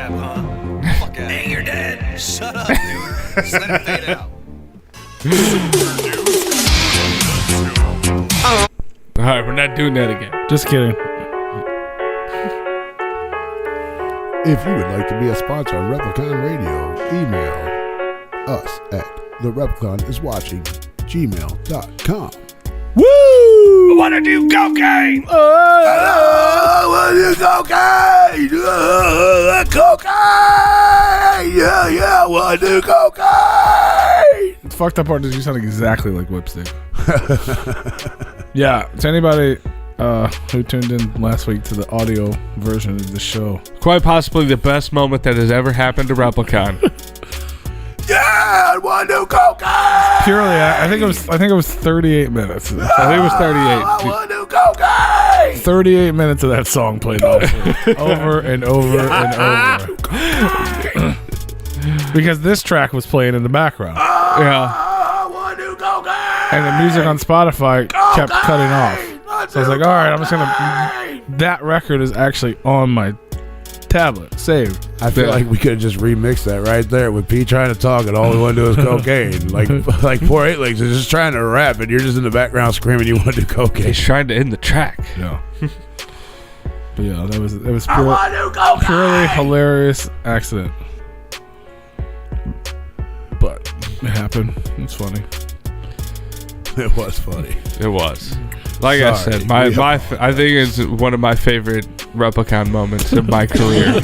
rap, huh? Fuck out. Hey, you're dead. Shut up, dude. Just let it fade out. Alright, we're not doing that again. Just kidding. If you would like to be a sponsor on Replicon Radio, email us at Therepliconiswatching@gmail.com. Woo! I wanna do cocaine! I want to cocaine! Cocaine! Yeah, I want to do cocaine! The fucked up part is you sound exactly like Whipstick. Yeah, to anybody who tuned in last week to the audio version of the show, Quite possibly the best moment that has ever happened to Replicon. Yeah, I want to do cocaine! purely, I think it was 38 minutes. I think it was 38. I want to do cocaine! 38 minutes of that song played last week, over and over and over. Because this track was playing in the background. Yeah. I want to do cocaine! And the music on Spotify kept cutting off. So I was like, all right, I'm just going to... That record is actually on my tablet, saved. I feel like we could have just remixed that right there with P trying to talk and all we want to do is cocaine. Like poor 8 Legs is just trying to rap and you're just in the background screaming you want to do cocaine. He's trying to end the track. Yeah. But yeah, it was purely hilarious accident. But it happened. It's funny. It was funny. It was. Like I said, I think it's one of my favorite Replicon moments of my career.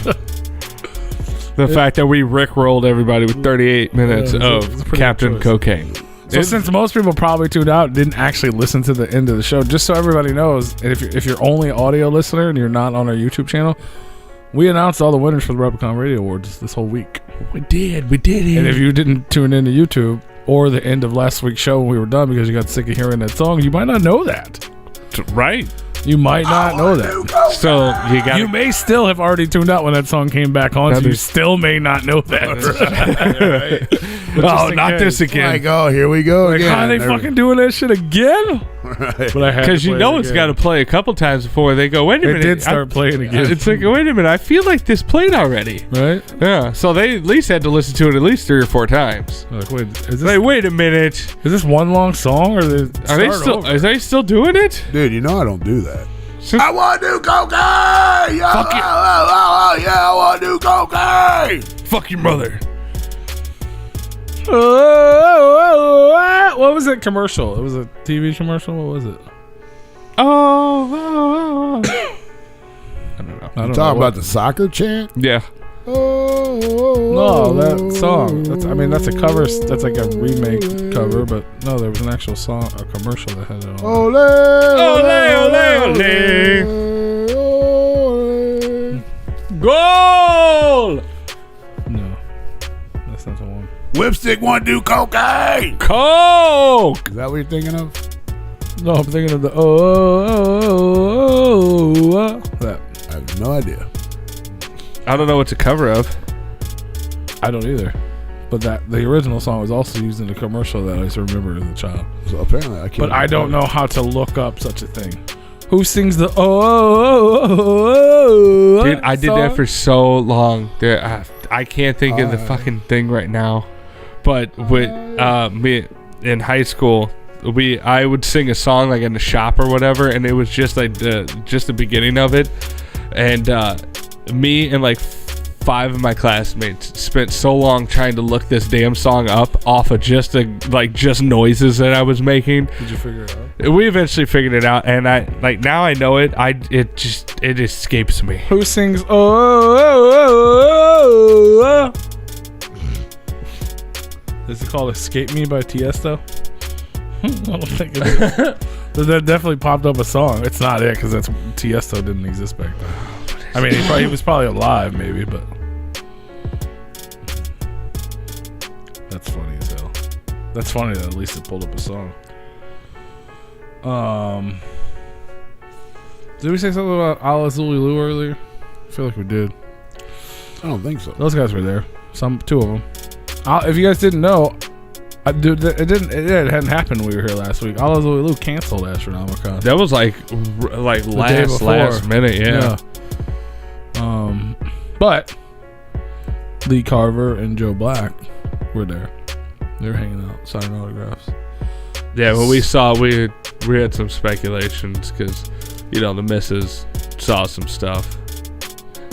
The fact that we rickrolled everybody with 38 minutes of Captain Cocaine. So since most people probably tuned out and didn't actually listen to the end of the show, just so everybody knows, if you're only audio listener and you're not on our YouTube channel, we announced all the winners for the Replicon Radio Awards this whole week. We did it. And if you didn't tune into YouTube or the end of last week's show when we were done because you got sick of hearing that song, you might not know that. Right. You might not know that. So you may still have already tuned out when that song came back on, so you still may not know that. Oh, not this again. Like, oh, here we go again. Are they fucking doing that shit again? Because you know it's got to play a couple times before they go, wait a minute. It did start playing again. It's like, wait a minute, I feel like this played already. Right? Yeah. So they at least had to listen to it at least 3 or 4 times. Like, wait a minute. Is this one long song, or are they still doing it? Dude, you know I don't do that. I want to do cocaine! Yeah, Fuck it. Yeah, I want to do cocaine! Fuck your mother. What was it? Commercial. It was a TV commercial. What was it? Oh. I don't know. You talking about the soccer chant? Yeah. No, that song. That's a cover. That's like a remake cover, but no, there was an actual song, a commercial that had it on. Ole, Goal! No, that's not the one. Whipstick want to do cocaine! Coke! Is that what you're thinking of? No, I'm thinking of the that. I have no idea. I don't know what's a cover of. I don't either. But the original song was also used in a commercial that I just remember as a child. So apparently I can't. But I don't know how to look up such a thing. Who sings the Dude, I did that for so long. I can't think of the fucking thing right now. But with me in high school, I would sing a song like in the shop or whatever, and it was just like the beginning of it, and me and like 5 of my classmates spent so long trying to look this damn song up off of just noises that I was making. Did you figure it out? We eventually figured it out, and now I know it. It escapes me. Who sings Is it called Escape Me by Tiesto? I don't think it is. But that definitely popped up a song. It's not it, because Tiesto didn't exist back then. I mean, he was probably alive, maybe, but that's funny as hell. That's funny that at least it pulled up a song. Did we say something about Ala Zulu earlier? I feel like we did. I don't think so. Those guys were there. 2 of them. If you guys didn't know, dude, it hadn't happened when we were here last week. Ala Zulu canceled Astronomicon. That was like last minute, yeah. But Lee Carver and Joe Black were there. They were hanging out, signing autographs. Yeah, when we saw, we had some speculations because, the missus saw some stuff.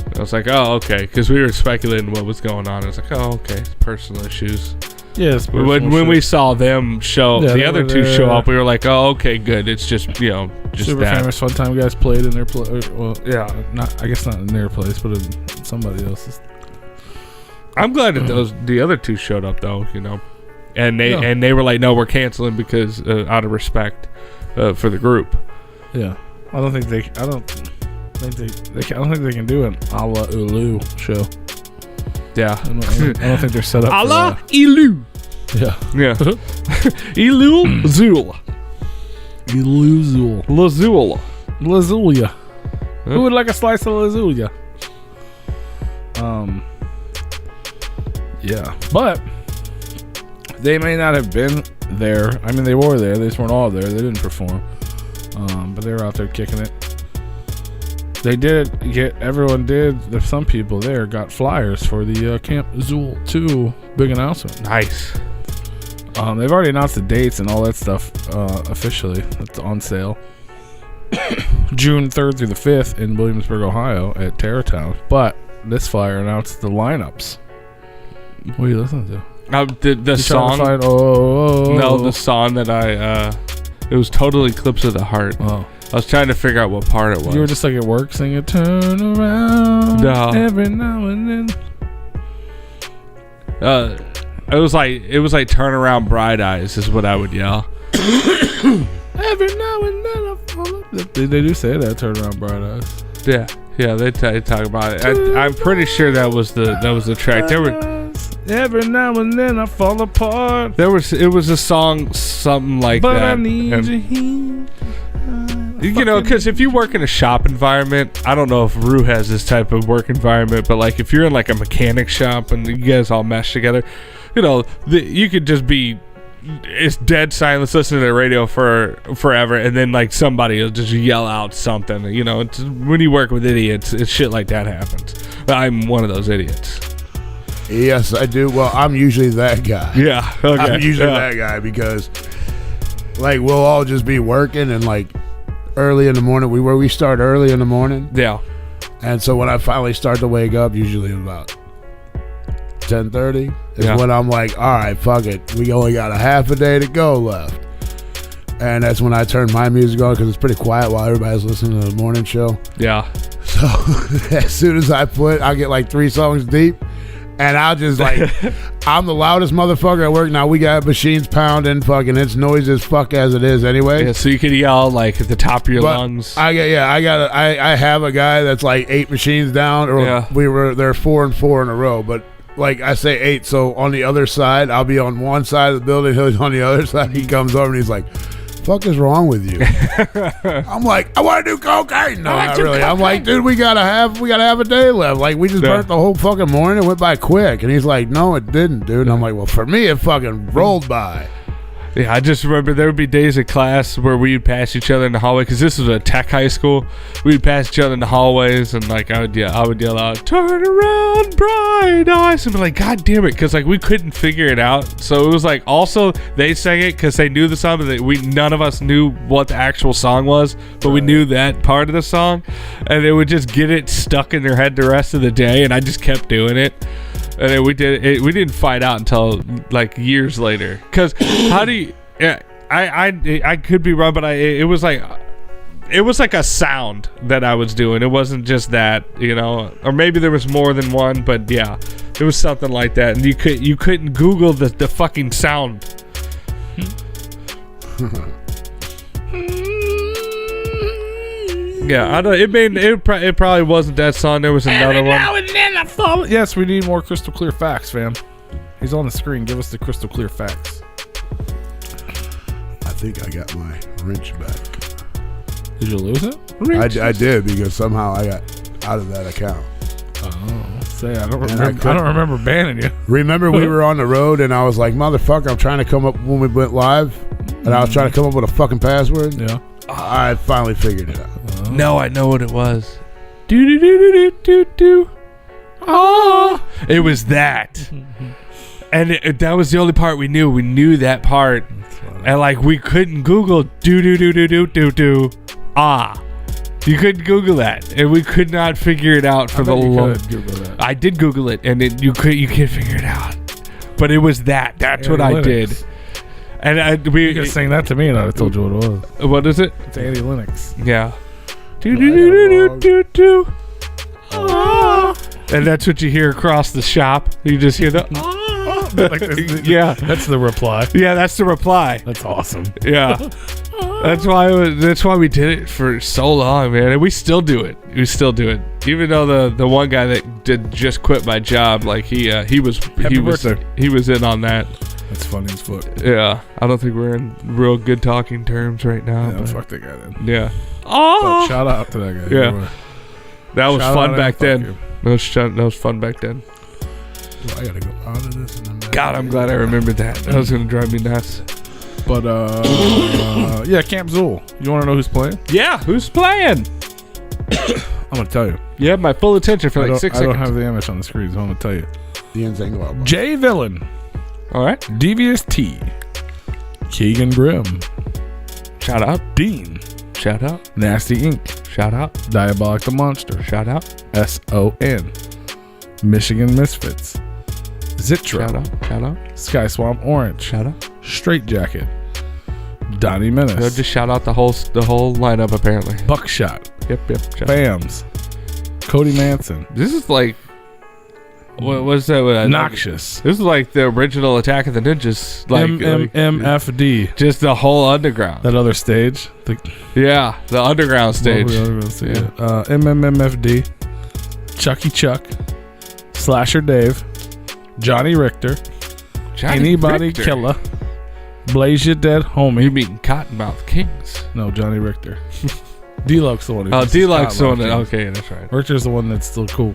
And I was like, oh, okay, because we were speculating what was going on. I was like, oh, okay, personal issues. Yes. Yeah, when we saw them show, the other two show up, we were like, oh, okay, good. It's just, just Super that. Famous Fun Time guys played in their place. Well, yeah, I guess not in their place, but in somebody else's. I'm glad that the other two showed up though, and they were like, no, we're canceling because out of respect for the group. Yeah, I don't think they can do an a la Ulu show. Yeah, I don't think they're set up. A la Ilu. Yeah. Ilu Zul. Iluzul. Lazula. Lazulia. Who would like a slice of Lazulia? Yeah, but they may not have been there. I mean, they were there. They just weren't all there. They didn't perform. But they were out there kicking it. They did get, some people there got flyers for the Camp Zool 2 big announcement. Nice. They've already announced the dates and all that stuff officially. It's on sale. June 3rd through the 5th in Williamsburg, Ohio at Terratown. But this flyer announced the lineups. What are you listening to? The song. No, the song that it was Total Eclipse of the Heart. Oh. I was trying to figure out what part it was. You were just like at work singing "Turn Around" every now and then. It was like "Turn Around, Bright Eyes" is what I would yell. Every now and then I fall. They do say that, "Turn Around, Bright Eyes." Yeah, they talk about it. I'm pretty sure that was the track. There were. Every now and then I fall apart. It was a song, something like but that. But I need you here. Because if you work in a shop environment, I don't know if Rue has this type of work environment, but like if you're in like a mechanic shop and you guys all mesh together, you could just be, it's dead silence, listening to the radio for forever, and then like somebody will just yell out something. It's, when you work with idiots, it's shit like that happens. I'm one of those idiots. Yes, I do. Well, I'm usually that guy. Yeah, okay. I'm usually that guy because, like, we'll all just be working and like early in the morning. We start early in the morning. Yeah. And so when I finally start to wake up, usually about 10:30 is when I'm like, all right, fuck it. We only got a half a day to go left. And that's when I turn my music on because it's pretty quiet while everybody's listening to the morning show. Yeah. So as soon as I'll get like 3 songs deep. And I'll just like, I'm the loudest motherfucker at work now. We got machines pounding, fucking, it's noisy as fuck as it is anyway. Yeah, so you could yell like at the top of your lungs. I have a guy that's like 8 machines down, or they're 4 and 4 in a row. But like I say 8, so on the other side, I'll be on one side of the building, he's on the other side. He comes over and he's like, fuck is wrong with you? I'm like, I want to do cocaine. No, not really. I'm like, dude, we gotta have a day left. Like, we just burnt the whole fucking morning. It went by quick. And he's like, no, it didn't, dude. And I'm like, well, for me, it fucking rolled by. Yeah, I just remember there would be days of class where we'd pass each other in the hallway because this was a tech high school. We'd pass each other in the hallways, and like I would yell out, "Turn around, bright eyes!" and be like, "God damn it!" Because like we couldn't figure it out. So it was like also they sang it because they knew the song, but none of us knew what the actual song was, but we knew that part of the song, and they would just get it stuck in their head the rest of the day, and I just kept doing it. And then we didn't find out until like years later. Cause how do you? Yeah, I could be wrong, but it was like a sound that I was doing. It wasn't just that, or maybe there was more than one, but yeah, it was something like that. And you couldn't Google the fucking sound. Yeah, I don't. It probably wasn't that song. There was another one. Now and then I fall. Yes, we need more crystal clear facts, fam. He's on the screen. Give us the crystal clear facts. I think I got my wrench back. Did you lose it? I did because somehow I got out of that account. Oh, I don't remember banning you. Remember we were on the road and I was like, motherfucker, I'm trying to come up when we went live, and I was trying to come up with a fucking password. Yeah. I finally figured it out. No, I know what it was. Do do do do do do. oh. It was that. And that was the only part we knew. We knew that part. And like we couldn't Google do. You couldn't Google that. And we could not figure it out for the long. I did Google it and you can't figure it out. But it was that. That's what I did. And you could sing that to me and I told you what it was. What is it? It's Annie Lennox. Yeah. Do. And that's what you hear across the shop. You just hear the yeah. That's the reply. Yeah, that's the reply. That's awesome. Yeah. That's why we did it for so long, man. And we still do it. Even though the one guy that did just quit my job, like he was in on that. That's funny as fuck. Yeah. I don't think we're in real good talking terms right now. Yeah, fuck that guy then. Yeah. But shout out to that guy. Yeah. That was fun back then. That was fun back then. I gotta go out of this. And God, I'm glad I remembered that. That was gonna drive me nuts. But yeah, Camp Zool. You want to know who's playing? Yeah, who's playing? I'm gonna tell you. You have my full attention for like 6 seconds. I don't have the image on the screen, so I'm gonna tell you. The Insane Wild. Jay Villain. All right. Devious T. Keegan Grimm. Shout out. Dean. Shout out. Nasty Inc. Shout out. Diabolic the Monster. Shout out. SON. Michigan Misfits. Zitra. Shout out. Sky Swamp Orange. Shout out. Straight Jacket. Donnie Menace. They'll just shout out the whole lineup apparently. Buckshot. Yep. Bams. Cody Manson. This is like what was that? Noxious. This is like the original Attack of the Ninjas. Like MMFD. Just the whole underground. That other stage. The underground stage. MMFD. Chucky Chuck. Slasher Dave. Johnny Richter. Anybody Killer. Blaze Your Dead Homie. You mean Cottonmouth Kings? No, Johnny Richter. D-Luxe the one. D-Luxe the one. Okay, that's right. Richter's the one that's still cool.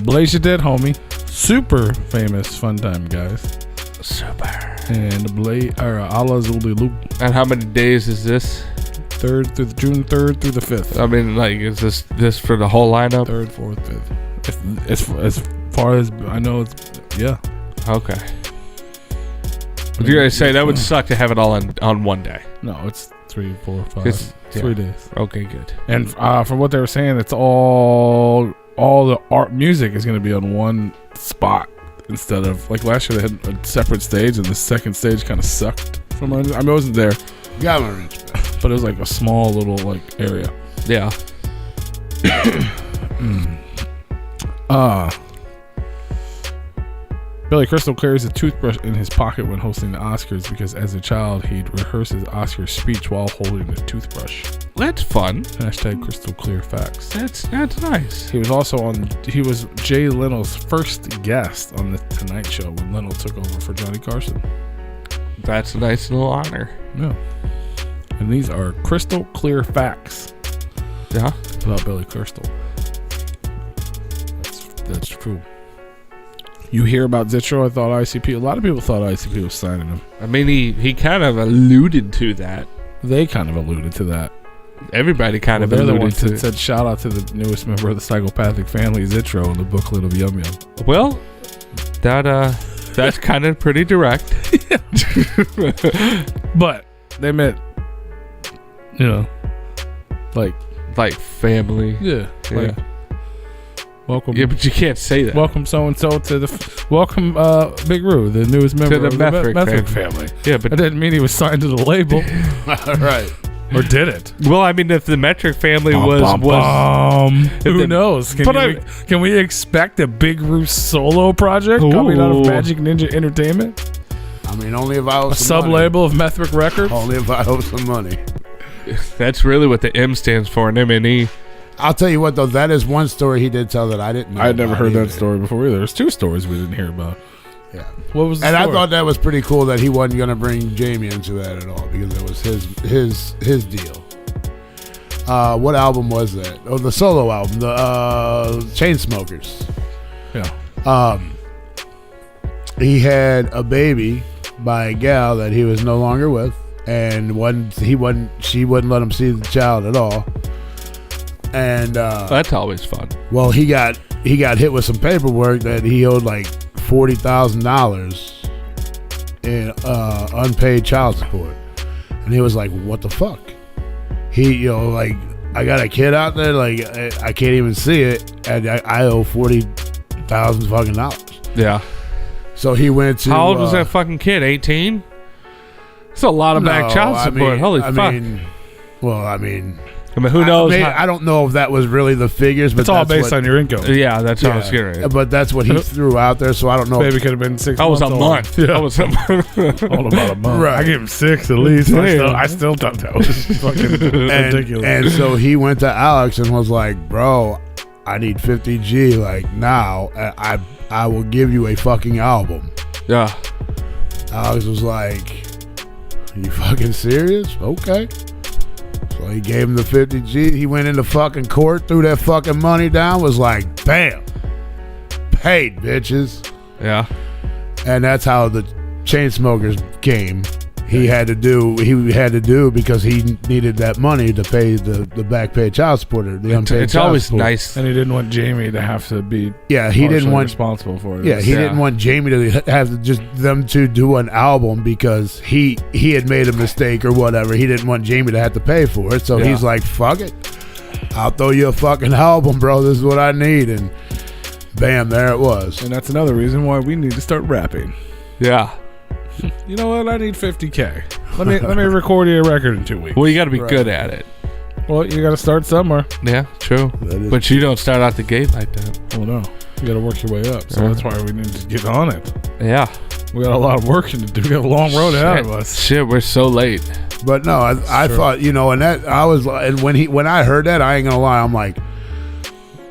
Blaze Your Dead Homie. Super famous Fun Time guys. Super. And Allah Zuli Loop. And how many days is this? June 3rd through the 5th. I mean, like, is this for the whole lineup? 3rd, 4th, 5th. As far as I know, yeah. Okay. What you guys say that would suck to have it all on one day? No, it's 3, 4, 5. 3 days. Okay, good. And from what they were saying, it's all the art music is going to be on one spot instead of like last year they had a separate stage and the second stage kind of sucked. I wasn't there. Got my respect. But it was like a small little like area. Yeah. Billy Crystal carries a toothbrush in his pocket when hosting the Oscars because as a child he'd rehearse his Oscar speech while holding the toothbrush. That's fun. # Crystal Clear Facts. That's nice. He was Jay Leno's first guest on the Tonight Show when Leno took over for Johnny Carson. That's a nice little honor. Yeah. And these are crystal clear facts. Yeah. About Billy Crystal. That's true. You hear about Zitro? I thought ICP. A lot of people thought ICP was signing him. I mean, he kind of alluded to that. They kind of alluded to that. Everybody kind of alluded the ones to that said shout out to the newest member of the psychopathic family, Zitro, in the booklet of Yum Yum. Well, that's kind of pretty direct. But they meant, like family. Yeah. Like, welcome. Yeah, but you can't say that. Welcome so and so to welcome Big Roo, the newest member to the of the Methric family. Yeah, but I didn't mean he was signed to the label. Right. Or did it? Well, I mean, if the Metric family was who knows? Can we expect a Big Roo solo project coming out of Magic Ninja Entertainment? I mean, only if I owe a some money. sub-label of Methric Records? Only if I owe some money. That's really what the M stands for, an M&E. I'll tell you what, though, that is one story he did tell that I didn't know. I had never heard that story before either. There's 2 stories we didn't hear about. Yeah. What was the story? I thought that was pretty cool that he wasn't going to bring Jamie into that at all because it was his deal. What album was that? Oh, the solo album, the Chainsmokers. Yeah. He had a baby by a gal that he was no longer with, and she wouldn't let him see the child at all. And that's always fun. Well, he got he got hit with some paperwork that he owed like $40,000 in unpaid child support, and he was like, "What the fuck?" He, like, I got a kid out there, like I can't even see it, and I owe $40,000 fucking dollars. Yeah. So he went to. How old was that fucking kid? 18. It's a lot of back child support. Holy fuck. I mean, who knows? I don't know if that was really the figures, but it's all based on your income. Yeah, that's what I was getting. But that's what he threw out there, so I don't know. Maybe it could have been 6 months. That was a month. Yeah. That was all about a month. Right. I gave him 6 at least. I still thought that was fucking ridiculous. And so he went to Alex and was like, "Bro, I need 50 G like now. I will give you a fucking album." Yeah. Alex was like, "You fucking serious? Okay." So he gave him the 50 G. He went into fucking court, threw that fucking money down, was like, "Bam, paid, bitches." Yeah. And that's how the Chainsmokers came. He had to do because he needed that money to pay the back paid child support, the unpaid it's child always support. nice. And he didn't want Jamie to have to be he didn't want responsible for it. Yeah, he didn't want Jamie to have to just them to do an album because he had made a mistake or whatever. He didn't want Jamie to have to pay for it. So he's like, "Fuck it. I'll throw you a fucking album, bro. This is what I need." And bam, there it was. And that's another reason why we need to start rapping. Yeah. You know what? I need 50K. Let me record you a record in 2 weeks. Well, you got to be good at it. Well, you got to start somewhere. Yeah, true. But you don't start out the gate like that. Well, no. You got to work your way up. So that's why we need to get on it. Yeah. We got a lot of work to do. We got a long road ahead of us. Shit, we're so late. But no, I thought, and that I was, and when I heard that, I ain't gonna lie, I'm like,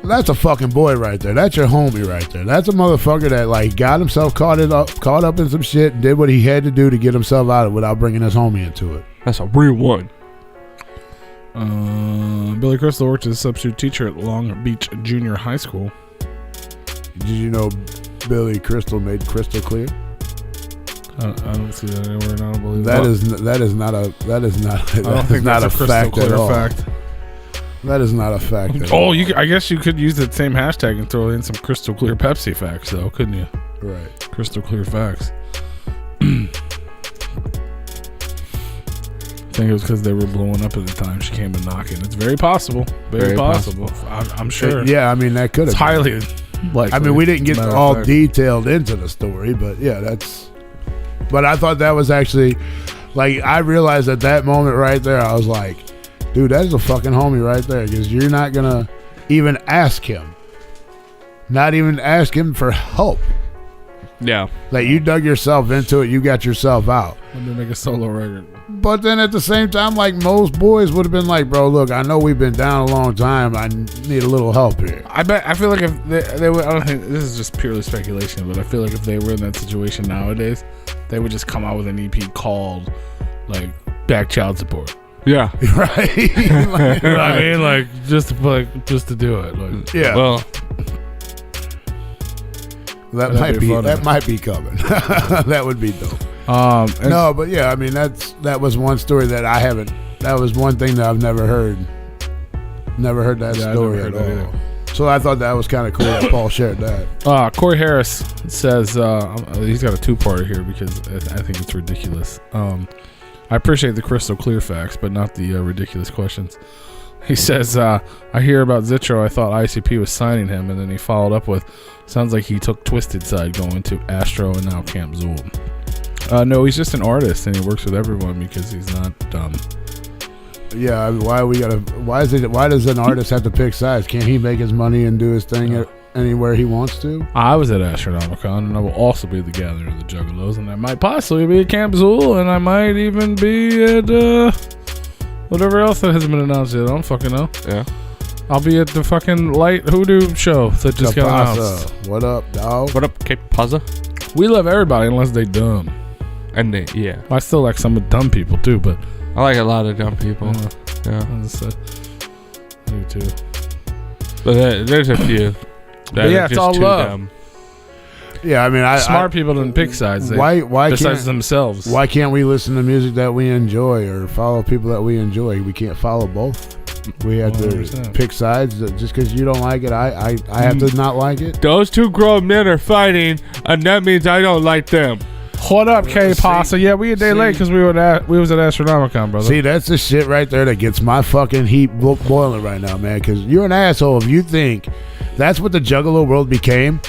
that's a fucking boy right there. That's your homie right there. That's a motherfucker that like got himself caught up in some shit and did what he had to do to get himself out of it without bringing his homie into it. That's a real one. Billy Crystal worked as a substitute teacher at Long Beach Junior High School. Did you know Billy Crystal made crystal clear? I don't see that anywhere, and I don't believe that. That is not a fact at all. That is not a fact. I guess you could use that same hashtag and throw in some crystal clear Pepsi facts, though, couldn't you? Right. Crystal clear facts. I think it was because they were blowing up at the time she came and knocking. It's very possible. Very possible. I'm sure. Yeah, I mean, that could have. It's highly likely. I mean, we didn't get all detailed into the story, but yeah, that's. But I thought that was actually, like, I realized at that moment right there, I was like, dude, that is a fucking homie right there, because you're not going to even ask him. Not even ask him for help. Yeah. Like, you dug yourself into it, you got yourself out. Let me make a solo record. But then at the same time, like, most boys would have been like, bro, look, I know we've been down a long time. I need a little help here. I feel like if they were, I don't think, this is just purely speculation, but I feel like if they were in that situation nowadays, they would just come out with an EP called, like, Back Child Support. Yeah. Right. You know what I mean? Like, just to do it. Like, yeah. Well, that might be coming. That would be dope. No, but yeah, I mean, that was one story that I haven't. That was one thing that I've never heard. Never heard that story at all. So I thought that was kind of cool that Paul shared that. Corey Harris says he's got a two-parter here because I think it's ridiculous. I appreciate the crystal clear facts, but not the ridiculous questions. He says, I hear about Zitro. I thought ICP was signing him, and then he followed up with, sounds like he took Twisted Side going to Astro and now Camp Zool. No, he's just an artist, and he works with everyone because he's not dumb. Yeah, why does an artist have to pick sides? Can't he make his money and do his thing anywhere he wants to? I was at Astronomicon, and I will also be at the Gathering of the Juggalos, and I might possibly be at Camp Zool, and I might even be at whatever else that hasn't been announced yet. I don't fucking know. Yeah. I'll be at the fucking Light Hoodoo show that just got announced. What up, dog? What up, Cape Pazza? We love everybody unless they dumb. And yeah. I still like some dumb people too, but I like a lot of dumb people. Yeah. I do too. But there's a few that are it's all just too love. dumb. Yeah, I mean, smart people didn't pick sides. Why besides themselves? Why can't we listen to music that we enjoy or follow people that we enjoy? We can't follow both. We have to 100%. pick sides. Just because you don't like it, I have to not like it. Those two grown men are fighting, and that means I don't like them. What up, K Pasta? Yeah, we a day late because we was at Astronomicon, brother. See, that's the shit right there that gets my fucking heat boiling right now, man. Because you're an asshole if you think that's what the Juggalo world became.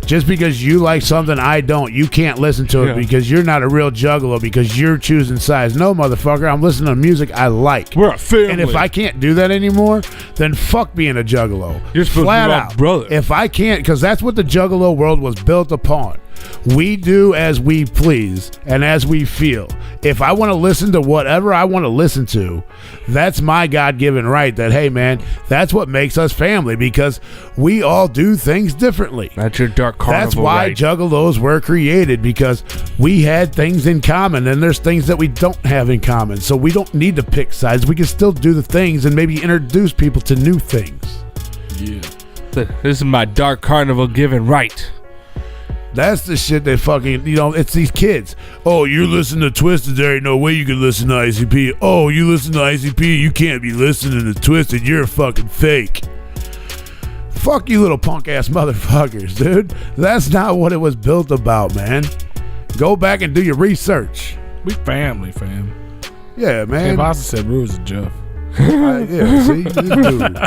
Just because you like something I don't, you can't listen to it because you're not a real Juggalo because you're choosing sides. No, motherfucker, I'm listening to music I like. We're a family. And if I can't do that anymore, then fuck being a Juggalo. You're supposed Flat to be my out. brother. If I can't, because that's what the Juggalo world was built upon. We do as we please and as we feel. If I want to listen to whatever I want to listen to, that's my God-given right that, hey, man, that's what makes us family because we all do things differently. That's your dark carnival. That's why right. Juggalos were created because we had things in common and there's things that we don't have in common. So we don't need to pick sides. We can still do the things and maybe introduce people to new things. Yeah. This is my dark carnival given right. That's the shit that fucking, it's these kids. Oh, you're listening to Twisted. There ain't no way you can listen to ICP. Oh, you listen to ICP. You can't be listening to Twisted. You're a fucking fake. Fuck you little punk ass motherfuckers, dude. That's not what it was built about, man. Go back and do your research. We family, fam. Yeah, man. K Pasta said Rue is a Jeff. Yeah, see? This dude.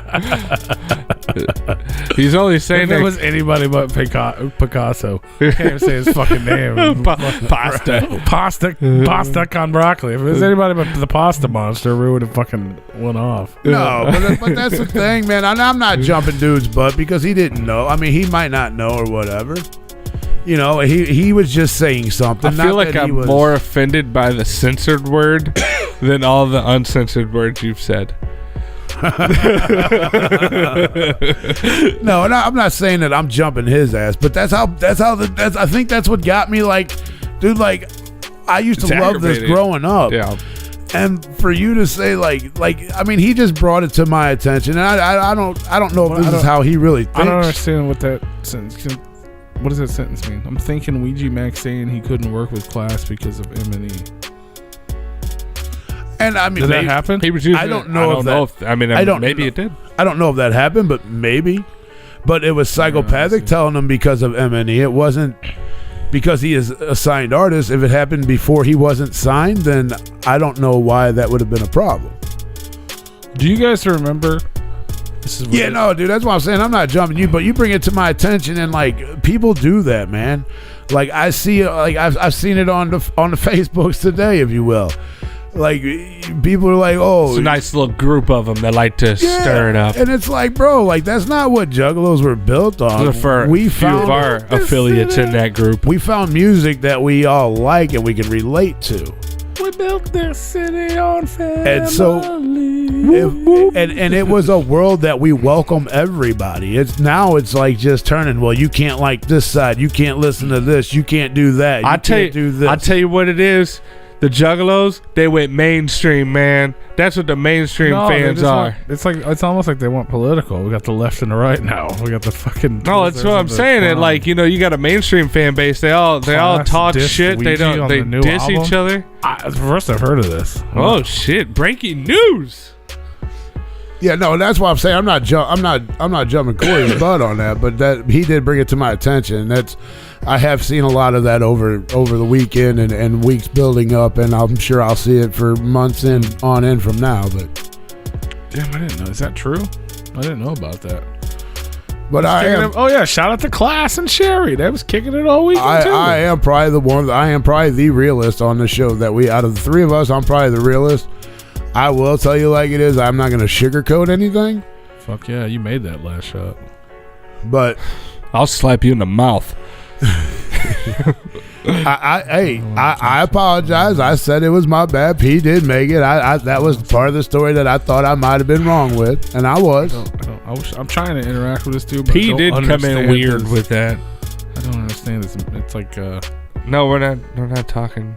He's only saying If that it was anybody but Picasso, I can't even say his fucking name. Pasta con broccoli. If it was anybody but the pasta monster, Rue would have fucking went off. No, but that's the thing, man. I'm not jumping dude's butt because he didn't know. I mean, he might not know or whatever. He was just saying something. I feel like I'm more offended by the censored word than all the uncensored words you've said. No, and I'm not saying that I'm jumping his ass, but I think that's what got me like, dude, like I used to love this growing up. Yeah. And for you to say like I mean, he just brought it to my attention, and I don't know if this is how he really thinks. I don't understand what that sentence. What does that sentence mean? I'm thinking Ouija Max saying he couldn't work with class because of M&E. And I mean, did that happen? He was using I don't know maybe it did. I don't know if that happened, but maybe. But it was psychopathic telling him because of M&E. It wasn't because he is a signed artist. If it happened before he wasn't signed, then I don't know why that would have been a problem. Do you guys remember? No, dude. That's why I'm saying I'm not jumping you, but you bring it to my attention, and like people do that, man. Like I see, like I've seen it on the Facebooks today, if you will. Like people are like, oh, it's a nice little group of them that like to stir it up, and it's like, bro, like that's not what Juggalos were built on. We found our affiliates in that group. We found music that we all like and we can relate to. We built this city on family. And so, and it was a world that we welcome everybody. It's like just turning. Well, you can't like this side. You can't listen to this. You can't do that. I tell you what it is. The Juggalos, they went mainstream, man. That's what the mainstream fans are. It's almost like they want political. We got the left and the right now. We got the fucking. No, that's what I'm saying. It like you got a mainstream fan base. They all talk shit. They diss each other. First, I've heard of this. Oh shit! Breaking news. Yeah, no, that's why I'm saying I'm not jumping Corey's butt on that, but that he did bring it to my attention. I have seen a lot of that over the weekend and weeks building up, and I'm sure I'll see it for months on in from now. But damn, I didn't know. Is that true? I didn't know about that. But shout out to Class and Sherry. They was kicking it all weekend too. I am probably the realist on the show. That out of the three of us, I'm probably the realist. I will tell you like it is. I'm not going to sugarcoat anything. Fuck yeah, you made that last shot. But I'll slap you in the mouth. I apologize. I said it was my bad. P did make it. That was part of the story that I thought I might have been wrong with, and I was. I'm trying to interact with this dude. But P did come in weird with that. I don't understand this. It's like no, we're not talking.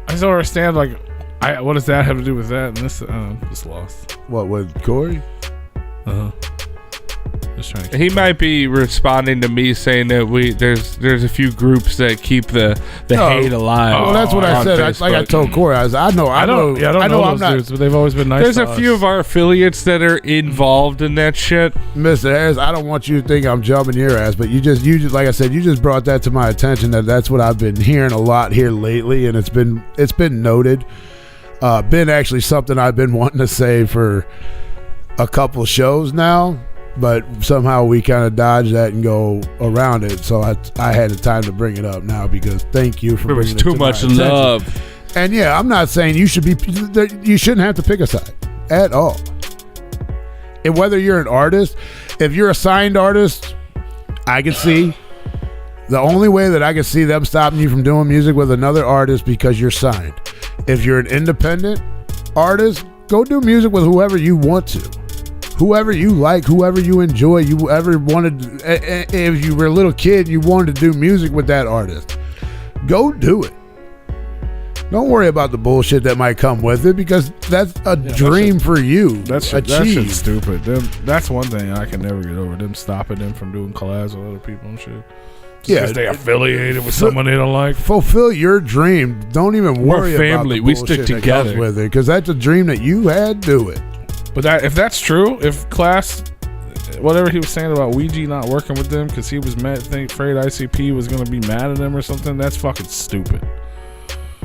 I just don't understand. Like, what does that have to do with that? And this, just lost. What with Corey? Just trying to He might be responding to me saying that there's a few groups that keep the hate alive. Well, that's what I said. Like I told Corey, I know I'm those not. dudes, but they've always been nice. There's to a few us. of our affiliates that are involved in that shit. Mr. Harris, I don't want you to think I'm jumping your ass, but you just like I said, you just brought that to my attention. That's what I've been hearing a lot here lately, and it's been noted. Been actually something I've been wanting to say for a couple shows now, but somehow we kind of dodge that and go around it. So I had the time to bring it up now because thank you for bringing it to my attention. There was too much love. And yeah, I'm not saying you shouldn't have to pick a side at all. And whether you're an artist, if you're a signed artist, I can see the only way that I can see them stopping you from doing music with another artist because you're signed. If you're an independent artist, go do music with whoever you want to. Whoever you like, whoever you enjoy, you ever wanted. If you were a little kid, you wanted to do music with that artist. Go do it. Don't worry about the bullshit that might come with it because that's a dream for you. That shit's stupid. That's one thing I can never get over. Them stopping them from doing collabs with other people and shit. Because they affiliated with someone they don't like. Fulfill your dream. Don't even worry We're family. about the We bullshit stick that together comes with it because that's a dream that you had. Do it. But if that's true, if Class, whatever he was saying about Ouija not working with them because he was afraid ICP was going to be mad at him or something, that's fucking stupid.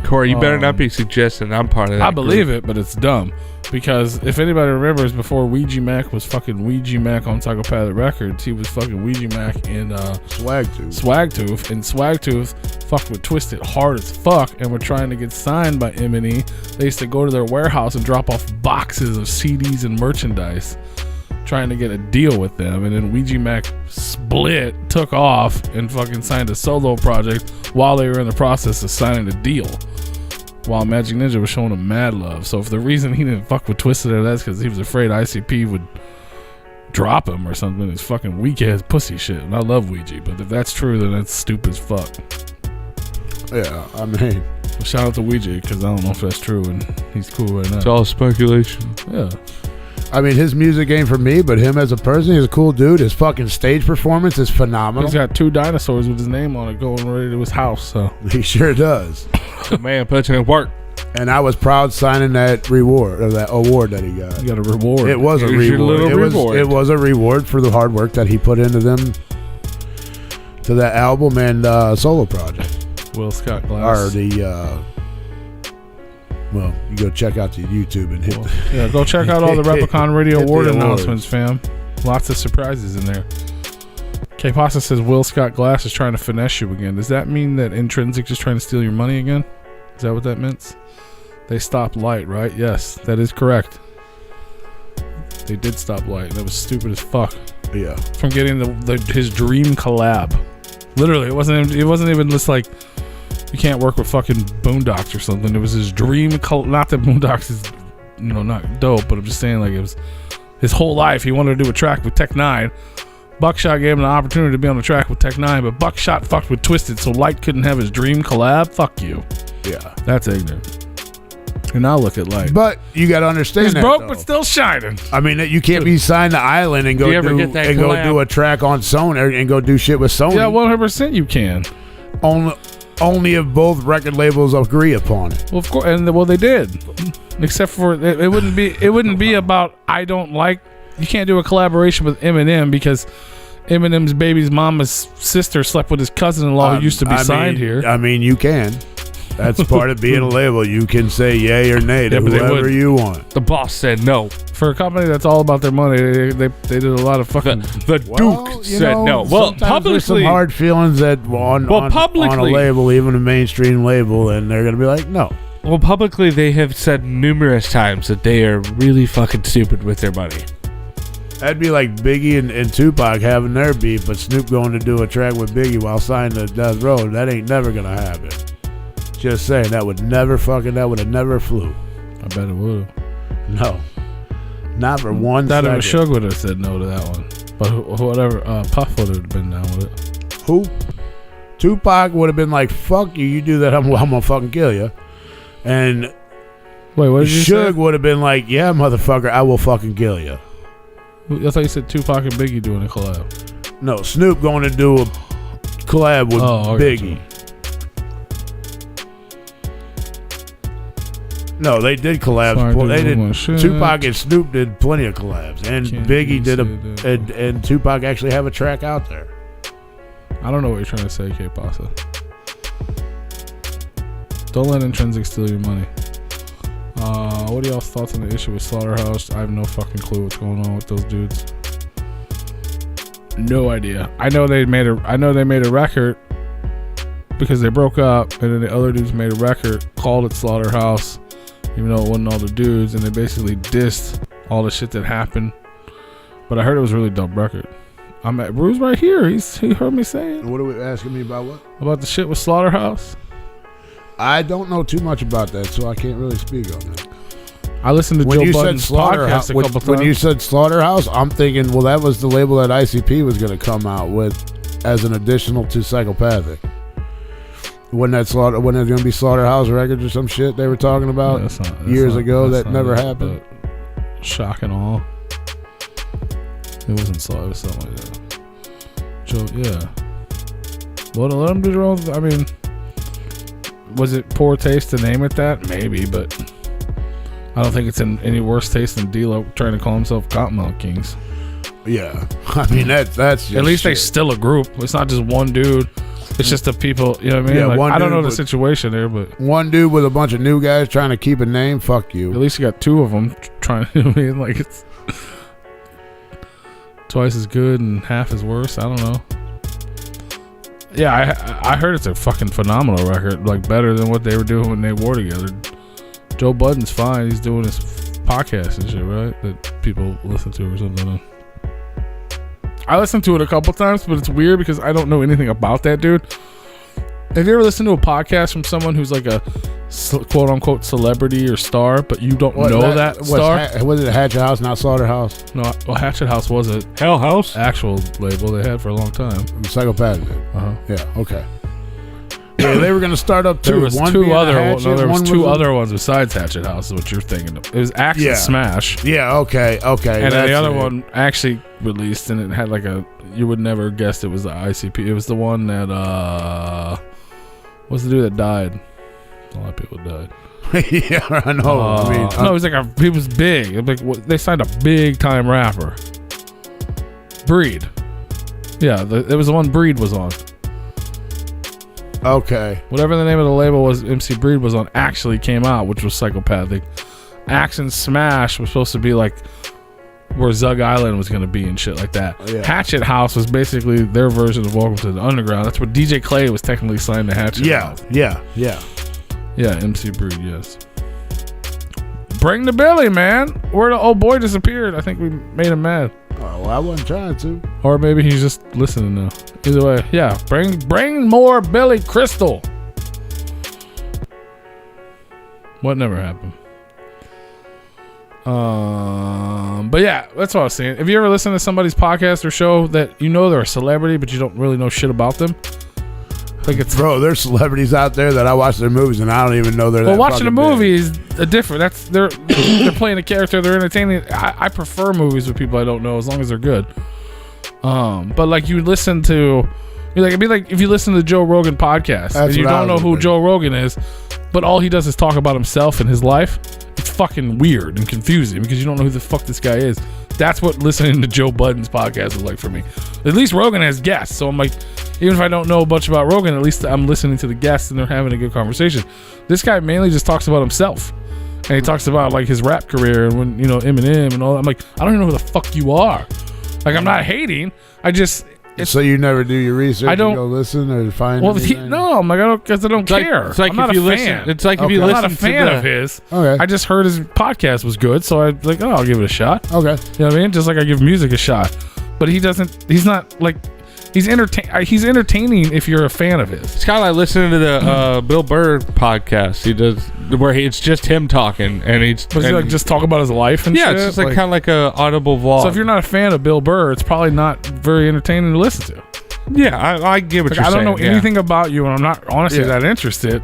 Corey, you better not be suggesting I'm part of that. I believe it, but it's dumb. Because if anybody remembers, before Ouija Mac was fucking Ouija Mac on Psychopathic Records, he was fucking Ouija Mac in Swagtooth. And Swagtooth fucked with Twisted hard as fuck and were trying to get signed by M&E. They used to go to their warehouse and drop off boxes of CDs and merchandise trying to get a deal with them. And then Ouija Mac split, took off, and fucking signed a solo project while they were in the process of signing a deal. While Magic Ninja was showing him mad love. So if the reason he didn't fuck with Twisted, that's because he was afraid ICP would drop him or something. It's fucking weak ass pussy shit. And I love Ouija, but if that's true, then that's stupid as fuck. Yeah, I mean, well, shout out to Ouija because I don't know if that's true, and he's cool right now. It's all speculation. Yeah. I mean, his music ain't for me, but him as a person, he's a cool dude. His fucking stage performance is phenomenal. He's got 2 dinosaurs with his name on it going right to his house. So he sure does. The man puts in work. And I was proud signing that award that he got. You got a reward. It was a reward. It was a reward for the hard work that he put into to that album and solo project. Will Scott Glass. Or well, you go check out the YouTube and hit. Yeah, go check out all the Replicon Radio Award announcements, fam. Lots of surprises in there. K Pasta says Will Scott Glass is trying to finesse you again. Does that mean that Intrinsic is trying to steal your money again? Is that what that means? They stopped Light, right? Yes, that is correct. They did stop Light. That was stupid as fuck. Yeah. From getting his dream collab. Literally, it wasn't even just like you can't work with fucking Boondocks or something. It was his dream. Not that Boondocks is, not dope, but I'm just saying, like, it was his whole life. He wanted to do a track with Tech 9. Buckshot gave him the opportunity to be on the track with Tech 9, but Buckshot fucked with Twisted, so Light couldn't have his dream collab. Fuck you. Yeah. That's ignorant. And now look at Light. But you got to understand he's that, broke, though. but still shining. I mean, you can't be signed to Island and go do a track on Sony and go do shit with Sony. Yeah, 100% you can. Only if both record labels agree upon it. Well, of course, and they did. Except for it wouldn't be about I don't like. You can't do a collaboration with Eminem because Eminem's baby's mama's sister slept with his cousin-in-law who used to be signed here. I mean, you can. That's part of being a label. You can say yay or nay to whoever you want. The boss said no. For a company that's all about their money, they did a lot of fucking. The Duke said no. Well, publicly, there's some hard feelings that on a label, even a mainstream label, and they're gonna be like, no. Well, publicly, they have said numerous times that they are really fucking stupid with their money. That'd be like Biggie and Tupac having their beef, but Snoop going to do a track with Biggie while signed to Death Row. That ain't never gonna happen. Just saying, that would have never flew. I bet it would. No. Not for one second. That second. Suge would have said no to that one. But whatever, Puff would have been down with it. Who? Tupac would have been like, fuck you, you do that, I'm gonna fucking kill you. And wait, what did you say? Suge would have been like, yeah, motherfucker, I will fucking kill you. I thought you said Tupac and Biggie doing a collab. No, Snoop going to do a collab with Biggie. No, they did collabs. Tupac and Snoop did plenty of collabs, and Biggie did and Tupac actually have a track out there. I don't know what you're trying to say, K-Pasa. Don't let Intrinsic steal your money. What are y'all's thoughts on the issue with Slaughterhouse? I have no fucking clue what's going on with those dudes. No idea. I know they made a record because they broke up, and then the other dudes made a record, called it Slaughterhouse, even though it wasn't all the dudes, and they basically dissed all the shit that happened. But I heard it was a really dope record. I'm at Bruce right here. He heard me saying. What are we asking me about? What about the shit with Slaughterhouse? I don't know too much about that, so I can't really speak on that. I listened to Joe Budden's podcast a couple times. When you said Slaughterhouse, I'm thinking, well, that was the label that ICP was going to come out with as an additional to Psychopathic. Wasn't it going to be Slaughterhouse Records or some shit they were talking about years ago that never happened? Shock and awe. It wasn't Slaughter. It was something like that. Joe, yeah. Well, let them do their own. I mean, was it poor taste to name it that? Maybe, but I don't think it's in any worse taste than D-Lo trying to call himself Cottonmouth Kings. Yeah, I mean that's just at least shit. They still a group. It's not just one dude. It's just the people. You know what I mean? Yeah, like, I don't know the situation there, but one dude with a bunch of new guys trying to keep a name. Fuck you. At least you got two of them trying. You know what I mean? Like it's twice as good and half as worse. I don't know. Yeah, I heard it's a fucking phenomenal record. Like better than what they were doing when they wore together. Joe Budden's fine. He's doing his podcast and shit, right? That people listen to or something. I listened to it a couple times, but it's weird because I don't know anything about that dude. Have you ever listened to a podcast from someone who's like a quote unquote celebrity or star, but you don't know that star? Was it Hatchet House, not Slaughterhouse? No, well, Hatchet House was a Hell House actual label they had for a long time. Psychopathic. Uh-huh. Yeah. Okay. Yeah, they were going to start up two. There was two other ones besides Hatchet House. Is what you're thinking of. It was Action Smash. Yeah. Okay. And then the other one actually released, and it had like you would never guess it was the ICP. It was the one that what's the dude that died? A lot of people died. Yeah, I know. No, it was like he was big. They signed a big time rapper. Breed. Yeah, it was the one Breed was on. Okay. Whatever the name of the label was, MC Breed was on, actually came out, which was Psychopathic. Action Smash was supposed to be like where Zug Island was going to be and shit like that. Yeah. Hatchet House was basically their version of Welcome to the Underground. That's what DJ Clay was technically signed to Hatchet House. Yeah, MC Breed, yes. Bring the Billy, man. Where the old boy disappeared. I think we made him mad. Oh, well, I wasn't trying to. Or maybe he's just listening now. Either way, yeah. Bring more Billy Crystal. What never happened? But yeah, that's what I was saying. Have you ever listened to somebody's podcast or show that you know they're a celebrity, but you don't really know shit about them? Like it's there's celebrities out there that I watch their movies and I don't even know they're. Well, watching a movie is different. That's they're playing a character. They're entertaining. I prefer movies with people I don't know as long as they're good. But like you listen to, it'd be like if you listen to the Joe Rogan podcast and you don't know who Joe Rogan is, but all he does is talk about himself and his life. It's fucking weird and confusing because you don't know who the fuck this guy is. That's what listening to Joe Budden's podcast was like for me. At least Rogan has guests, so I'm like, even if I don't know a bunch about Rogan, at least I'm listening to the guests and they're having a good conversation. This guy mainly just talks about himself, and he talks about like his rap career and when Eminem and all that. I'm like, I don't even know who the fuck you are. Like, I'm not hating. So you never do your research? I don't you go listen or find. Well, no, I'm like, I don't care. It's like I'm not if you a fan. listen. It's like if you I'm listen not a fan of his. Okay. I just heard his podcast was good, so I was like, I'll give it a shot. Okay. You know what I mean? Just like I give music a shot, but he's not like. He's entertaining if you're a fan of his. It's kind of like listening to the Bill Burr podcast. He does where it's just him talking, and he's like just talk about his life and shit. It's just like kind of like a audible vlog. So if you're not a fan of Bill Burr, it's probably not very entertaining to listen to. Yeah, I get what you're saying. I don't know anything about you, and I'm not honestly that interested.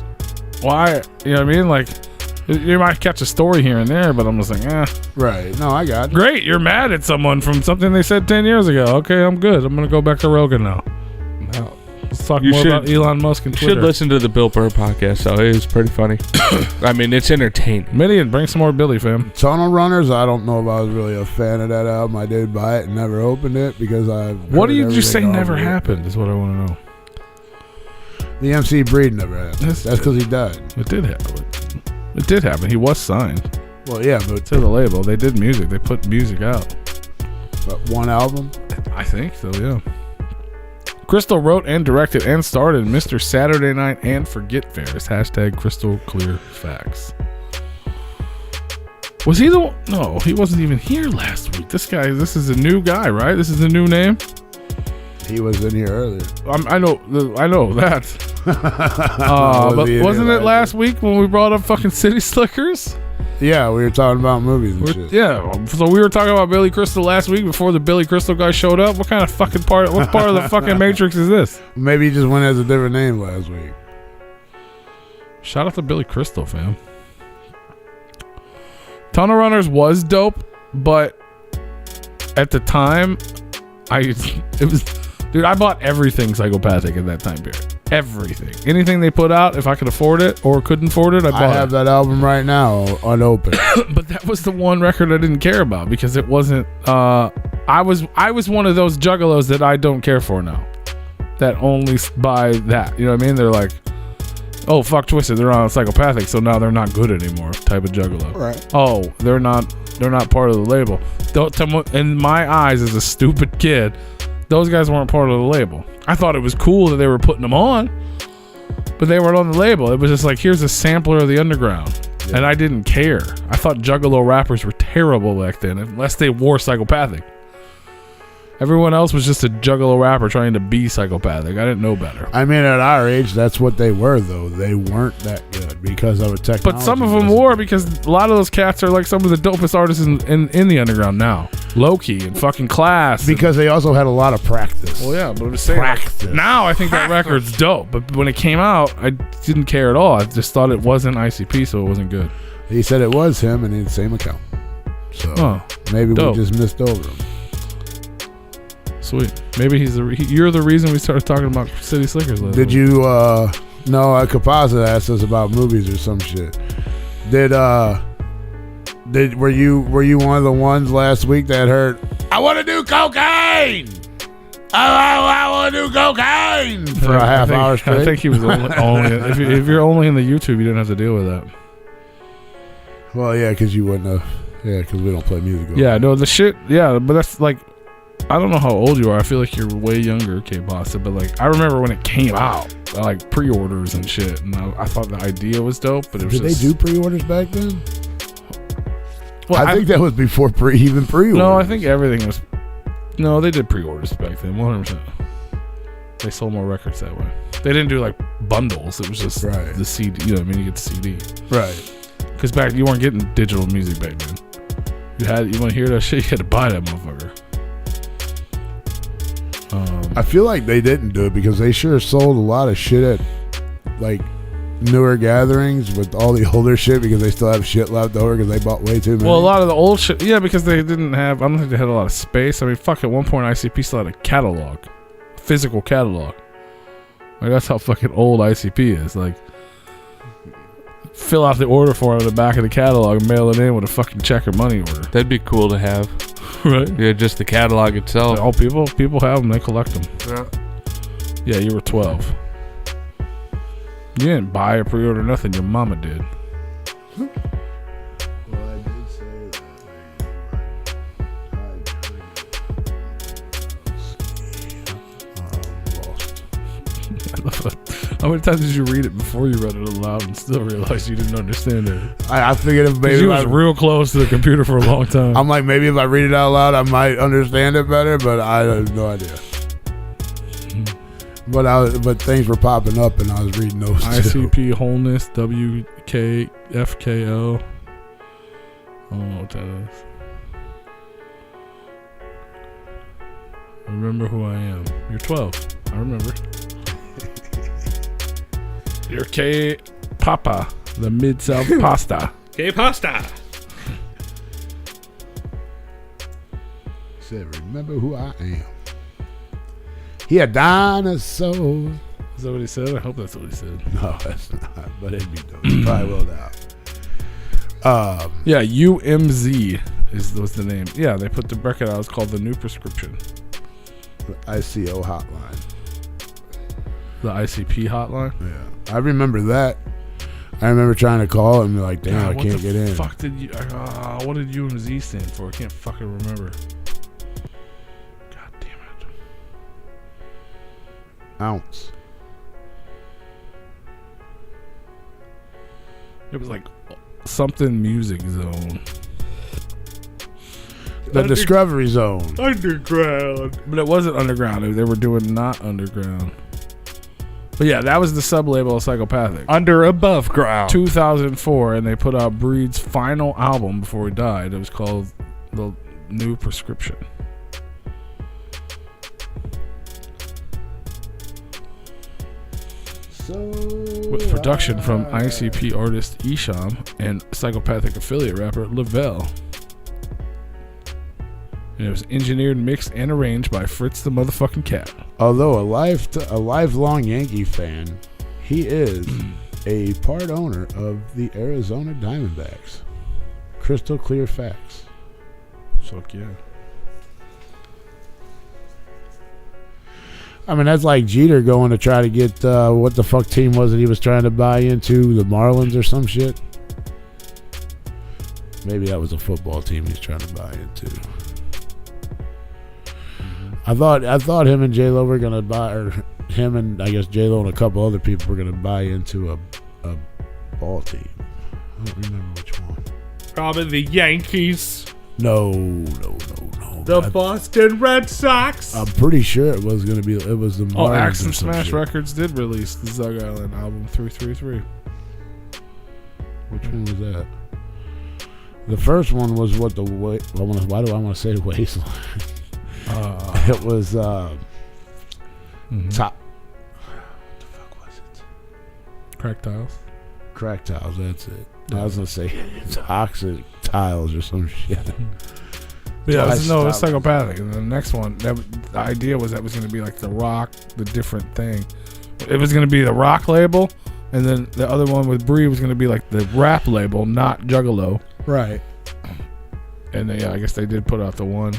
Why? You know what I mean? Like, You might catch a story here and there, but I'm just like, Right. No, I got it. Great, you're mad at someone from something they said 10 years ago. Okay, I'm good. I'm going to go back to Rogan now. No. Let's talk more about Elon Musk and Twitter. You should listen to the Bill Burr podcast, though. It is pretty funny. I mean, it's entertaining. Midian, bring some more Billy, fam. Tunnel Runners, I don't know if I was really a fan of that album. I did buy it and never opened it because I. What do you just say never happened is what I want to know. The MC Breed never happened. That's because he died. It did happen. It did happen. He was signed. Well, yeah, but to the label. They did music. They put music out. But one album? I think so, yeah. Crystal wrote and directed and starred in Mr. Saturday Night and Forget Fairs. # Crystal Clear Facts. Was he the one? No, he wasn't even here last week. This is a new guy, right? This is a new name? He was in here earlier. I know that. But wasn't it last week when we brought up fucking City Slickers? Yeah, we were talking about movies and shit. Yeah, so we were talking about Billy Crystal last week before the Billy Crystal guy showed up. What kind of fucking part of the fucking Matrix is this? Maybe he just went as a different name last week. Shout out to Billy Crystal, fam. Tunnel Runners was dope, but at the time, I bought everything Psychopathic in that time period. Everything. Anything they put out, if I could afford it or couldn't afford it, I bought it. I have that album right now unopened. But that was the one record I didn't care about because it wasn't I was one of those juggalos that I don't care for now. That only buy that. You know what I mean? They're like, oh, fuck Twisted, they're on Psychopathic, so now they're not good anymore type of juggalo. Right. Oh, they're not part of the label. In my eyes as a stupid kid, those guys weren't part of the label. I thought it was cool that they were putting them on, but they weren't on the label. It was just like, here's a sampler of the underground. Yeah. And I didn't care. I thought juggalo rappers were terrible back then, unless they wore Psychopathic. Everyone else was just a juggalo rapper trying to be Psychopathic. I didn't know better. I mean, at our age, that's what they were, though. They weren't that good because of a technology. But some of them were, because a lot of those cats are like some of the dopest artists in the underground now. Low-key and fucking Class. Because they also had a lot of practice. Well, yeah, but I'm just saying. Practice. Now I think that record's dope. But when it came out, I didn't care at all. I just thought it wasn't ICP, so it wasn't good. He said it was him and in the same account. So maybe dope. We just missed over him. Sweet. Maybe you're the reason we started talking about City Slickers last Did you no, Kapazza asked us about movies or some shit. Were you one of the ones last week that heard, I want to do cocaine? I want to do cocaine for a half hour straight? I think he was only if you're only in the YouTube, you don't have to deal with that. Well, yeah, because you wouldn't have. Yeah, because we don't play music. Yeah, no, the shit. Yeah, but that's like, I don't know how old you are. I feel like you're way younger, K-Bossa, but like I remember when it came out, like pre-orders and shit, and I thought the idea was dope, but it was Did they do pre-orders back then? Well, I think that was before pre-orders. No, I think everything was. No, they did pre-orders back then, 100%. They sold more records that way. They didn't do like bundles. It was just the CD. You know what I mean? You get the CD. Right. Because back you weren't getting digital music back then. You want to hear that shit? You had to buy that motherfucker. I feel like they didn't do it because they sure sold a lot of shit at like newer gatherings with all the older shit because they still have shit left over because they bought way too many. Well, a lot of the old shit, yeah, because they didn't have. I don't think they had a lot of space. I mean, fuck. At one point, ICP still had a catalog, a physical catalog. Like that's how fucking old ICP is. Like, fill out the order form on the back of the catalog and mail it in with a fucking check or money order. That'd be cool to have. Right? Yeah, just the catalog itself. All people have them. They collect them. Yeah, you were 12. You didn't buy or pre-order nothing. Your mama did. Well, I did say that. Lost. How many times did you read it before you read it aloud and still realize you didn't understand it? I figured if maybe you was real close to the computer for a long time. I'm like, maybe if I read it out loud, I might understand it better, but I have no idea. But things were popping up, and I was reading those. ICP too. Wholeness WKFKO. I don't know what that is. Remember who I am. You're 12. I remember. You're K Papa, the Mid-South Pasta. Que pasta? Said, remember who I am. He a dinosaur. Is that what he said? I hope that's what he said. No, that's not. But it'd be dope. He probably will now. Yeah, UMZ was the name. Yeah, they put the record out. It's called The New Prescription. The ICO hotline. The ICP hotline? Yeah. I remember that. I remember trying to call and be like, damn, I can't get in. What did UMZ stand for? I can't fucking remember. God damn it. Ounce. It was like something music zone. The Discovery Zone. Underground. But it wasn't underground. They were doing not underground. But yeah, that was the sub-label of Psychopathic. Under above ground. 2004, and they put out Breed's final album before he died. It was called The New Prescription. With production from ICP artist Isham and Psychopathic affiliate rapper Lavelle. And it was engineered, mixed, and arranged by Fritz the motherfucking Cat. Although a lifelong Yankee fan, he is a part owner of the Arizona Diamondbacks. Crystal clear facts. Fuck yeah. I mean, that's like Jeter going to try to get, what the fuck team was it he was trying to buy into? The Marlins or some shit? Maybe that was a football team he's trying to buy into. I thought him and J-Lo were going to buy, or him and I guess J-Lo and a couple other people were going to buy into a ball team. I don't remember which one. Probably the Yankees. No. The Boston Red Sox. I'm pretty sure it was going to be, it was the Marlins. Oh, Axe and or some Smash shit. Records did release the Zug Island album 333. Which one was that? The first one was what the why do I want to say Wasteland? It was top. What the fuck was it? Crack Tiles. Crack Tiles. That's it. I was gonna say Toxic Tiles or some shit. Yeah, it was Psychopathic. And the next one, the idea was that was going to be like the rock, the different thing. It was going to be the rock label, and then the other one with Bree was going to be like the rap label, not Juggalo. Right. And I guess they did put out the one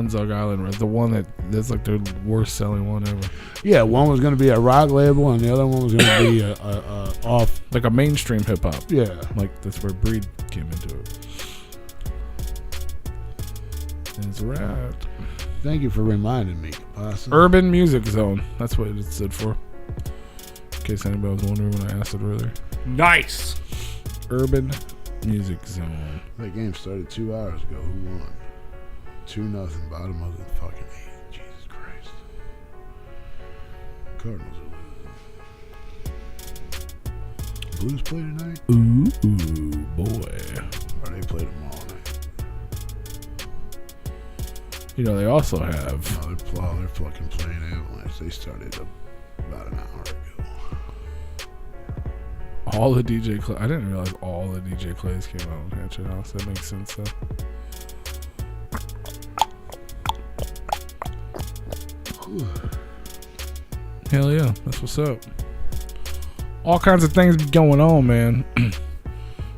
Zug Island, the one that's like the worst selling one ever. Yeah, one was going to be a rock label, and the other one was going to be a off, like a mainstream hip hop. Yeah, like that's where Breed came into it. That's right. Thank you for reminding me. Awesome. Urban Music Zone. That's what it stood for. In case anybody was wondering when I asked it earlier. Nice. Urban Music Zone. That game started 2 hours ago. Who won? 2-0. Bottom of the fucking 8th. Jesus Christ. Cardinals are losing. Blues play tonight? Ooh, boy. Or they play tomorrow night? You know, they also have... No, they're fucking playing Avalanche. They started about an hour ago. All the DJ Clay... I didn't realize all the DJ Clays came out on Hatchet House. That makes sense, though. Hell yeah. That's what's up. All kinds of things going on, man.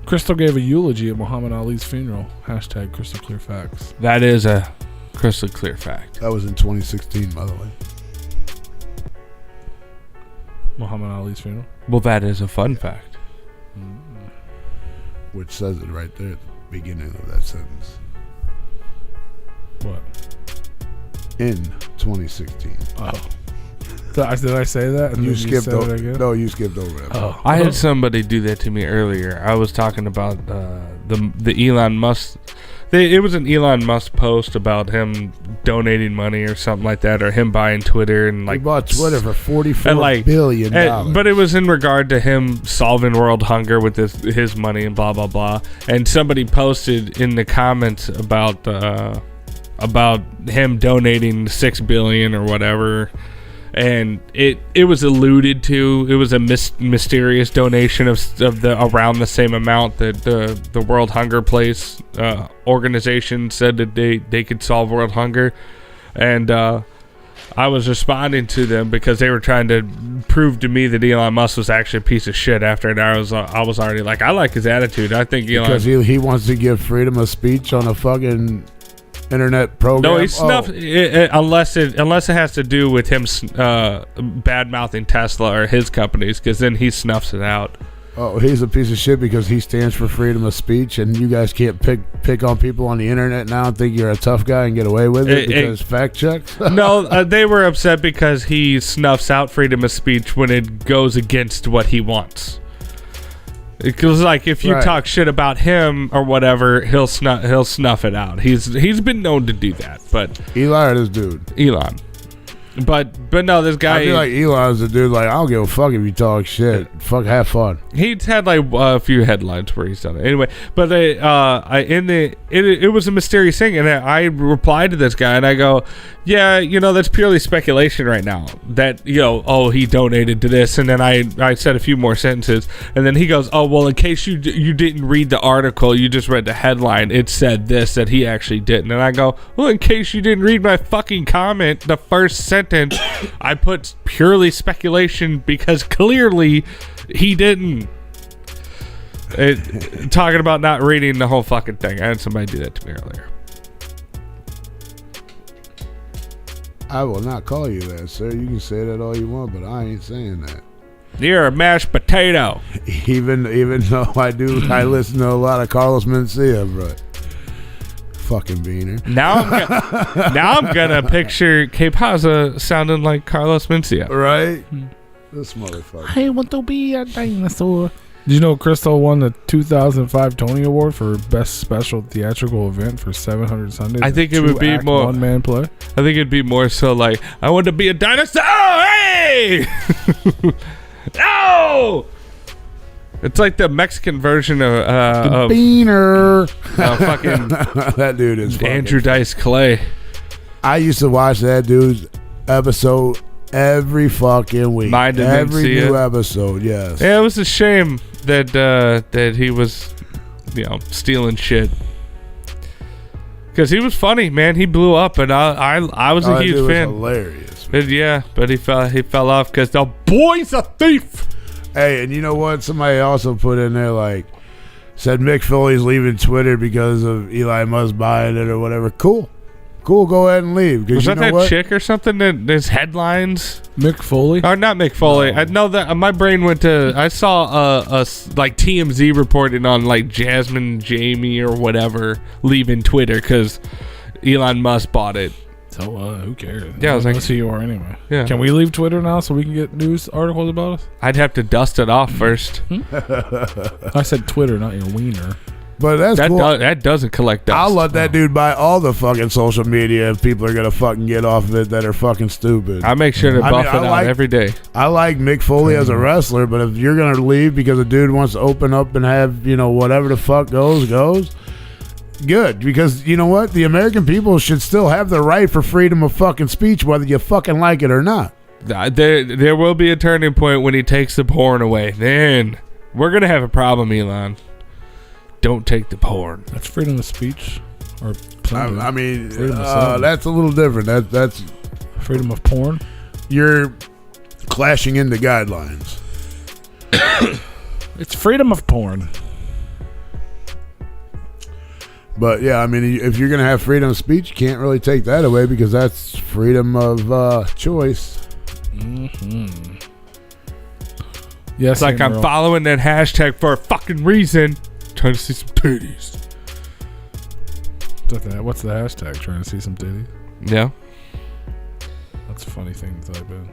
Crystal gave a eulogy at Muhammad Ali's funeral. Hashtag Crystal Clear Facts. That is a crystal clear fact. That was in 2016, by the way. Muhammad Ali's funeral? Well, that is a fun fact. Which says it right there at the beginning of that sentence. What? In 2016. Oh. Did I say that? And you skipped over it again? No, you skipped over it. Oh. I had somebody do that to me earlier. I was talking about the Elon Musk. It was an Elon Musk post about him donating money or something like that, or him buying Twitter and like he bought Twitter for $44 billion. But it was in regard to him solving world hunger with his money and blah blah blah. And somebody posted in the comments about him donating $6 billion or whatever. and it was alluded to. It was a mysterious donation of the around the same amount that the World Hunger Place organization said that they could solve world hunger, and I was responding to them because they were trying to prove to me that Elon Musk was actually a piece of shit. After it, I was already like, I like his attitude. I think Elon, because he wants to give freedom of speech on a fucking internet program. No, he snuffed unless it has to do with him bad mouthing Tesla or his companies, because then he snuffs it out. Oh, he's a piece of shit because he stands for freedom of speech, and you guys can't pick on people on the internet now and think you're a tough guy and get away with it because fact checks? No, they were upset because he snuffs out freedom of speech when it goes against what he wants. Because like if you talk shit about him or whatever, he'll snuff it out. He's been known to do that, but Eli or this dude? Elon. But no, this guy. I feel like Elon's the dude. Like, I don't give a fuck if you talk shit. Fuck, have fun. He's had like a few headlines where he's done it. Anyway, but it was a mysterious thing, and I replied to this guy, and I go, yeah, that's purely speculation right now. That he donated to this, and then I said a few more sentences, and then he goes, oh well, in case you didn't read the article, you just read the headline. It said this that he actually didn't, and I go, well, in case you didn't read my fucking comment, the first sentence. I put purely speculation because clearly he didn't. Talking about not reading the whole fucking thing. I had somebody do that to me earlier. I will not call you that, sir. You can say that all you want, but I ain't saying that. You're a mashed potato. Even though I listen to a lot of Carlos Mencia, bro. Fucking beaner. Now I'm gonna picture K-Paza sounding like Carlos Mencia. Right? This motherfucker. I want to be a dinosaur. Did you know Crystal won the 2005 Tony Award for Best Special Theatrical Event for 700 Sundays? I think it would be more one-man play. I think it'd be more so like, I want to be a dinosaur. Hey! No! It's like the Mexican version of beaner. Fucking that dude is fucking Andrew Dice Clay. I used to watch that dude's episode every fucking week. Every new episode, yes. Yeah, it was a shame that he was, stealing shit. Because he was funny, man. He blew up, and I was a huge fan. Hilarious. But he fell off because the boy's a thief. Hey, and you know what? Somebody also put in there, said Mick Foley's leaving Twitter because of Eli Musk buying it or whatever. Cool, go ahead and leave. Was that chick or something that there's headlines? Mick Foley? Or not Mick Foley. No. I know that my brain went to. I saw TMZ reporting on Jasmine Jamie or whatever leaving Twitter because Elon Musk bought it. So who cares? Yeah, I was like, that's who you are anyway. Yeah. Can we leave Twitter now so we can get news articles about us? I'd have to dust it off first. I said Twitter, not your wiener. But that's cool. That doesn't collect dust. I'll let that dude buy all the fucking social media if people are gonna fucking get off of it that are fucking stupid. I make sure to buff it out every day. I like Mick Foley as a wrestler, but if you're gonna leave because a dude wants to open up and have whatever the fuck goes. Good, because you know what? The American people should still have the right for freedom of fucking speech, whether you fucking like it or not. There will be a turning point when he takes the porn away. Then we're gonna have a problem, Elon. Don't take the porn. That's freedom of speech, or I mean, that's a little different. That's freedom of porn. You're clashing into guidelines. It's freedom of porn. But yeah, I mean, if you're gonna have freedom of speech, you can't really take that away because that's freedom of choice. Mm-hmm. Yes, it's like I'm following that hashtag for a fucking reason. Trying to see some titties. What's the hashtag? Trying to see some titties? Yeah. That's a funny thing to type in.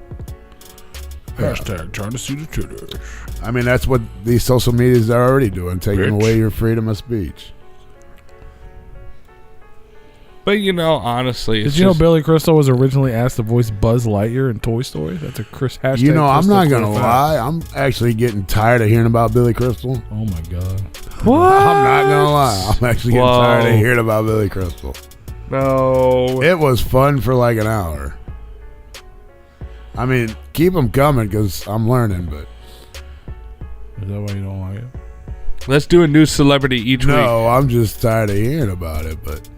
Hashtag trying to see the titties. I mean, that's what these social medias are already doing, taking away your freedom of speech. But honestly, did you know Billy Crystal was originally asked to voice Buzz Lightyear in Toy Story? That's a hashtag. I'm not gonna lie. I'm actually getting tired of hearing about Billy Crystal. Oh my god! What? I'm not gonna lie. I'm actually getting tired of hearing about Billy Crystal. No, it was fun for like an hour. I mean, keep them coming because I'm learning, but. Is that why you don't like it? Let's do a new celebrity each week. No, I'm just tired of hearing about it, but.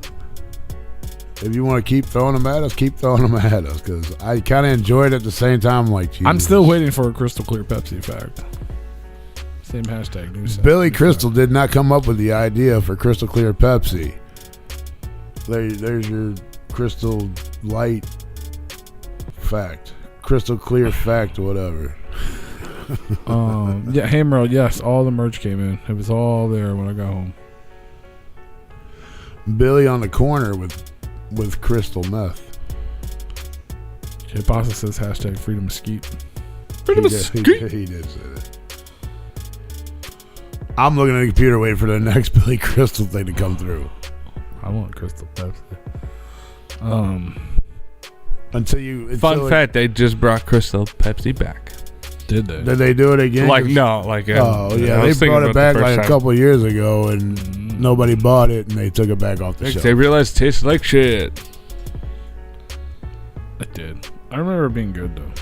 If you want to keep throwing them at us, keep throwing them at us because I kind of enjoy it at the same time. Like, Jesus. I'm still waiting for a Crystal Clear Pepsi fact. Same hashtag. Billy Crystal did not come up with the idea for Crystal Clear Pepsi. There's your Crystal Light fact. Crystal Clear fact, whatever. Yeah, Hammer. Yes, all the merch came in. It was all there when I got home. Billy on the corner with crystal meth. Hip Pasta says hashtag Freedom Mesquite. Freedom He Mesquite. he did say that. I'm looking at the computer waiting for the next Billy Crystal thing to come through. I want Crystal Pepsi. Fun fact: they just brought Crystal Pepsi back. Did they? Did they do it again? Like no, like oh yeah, I they was thinking brought it about back the first like a time. couple years ago, and nobody bought it, and they took it back off the shelf. They realized it tastes like shit. It did. I remember it being good though.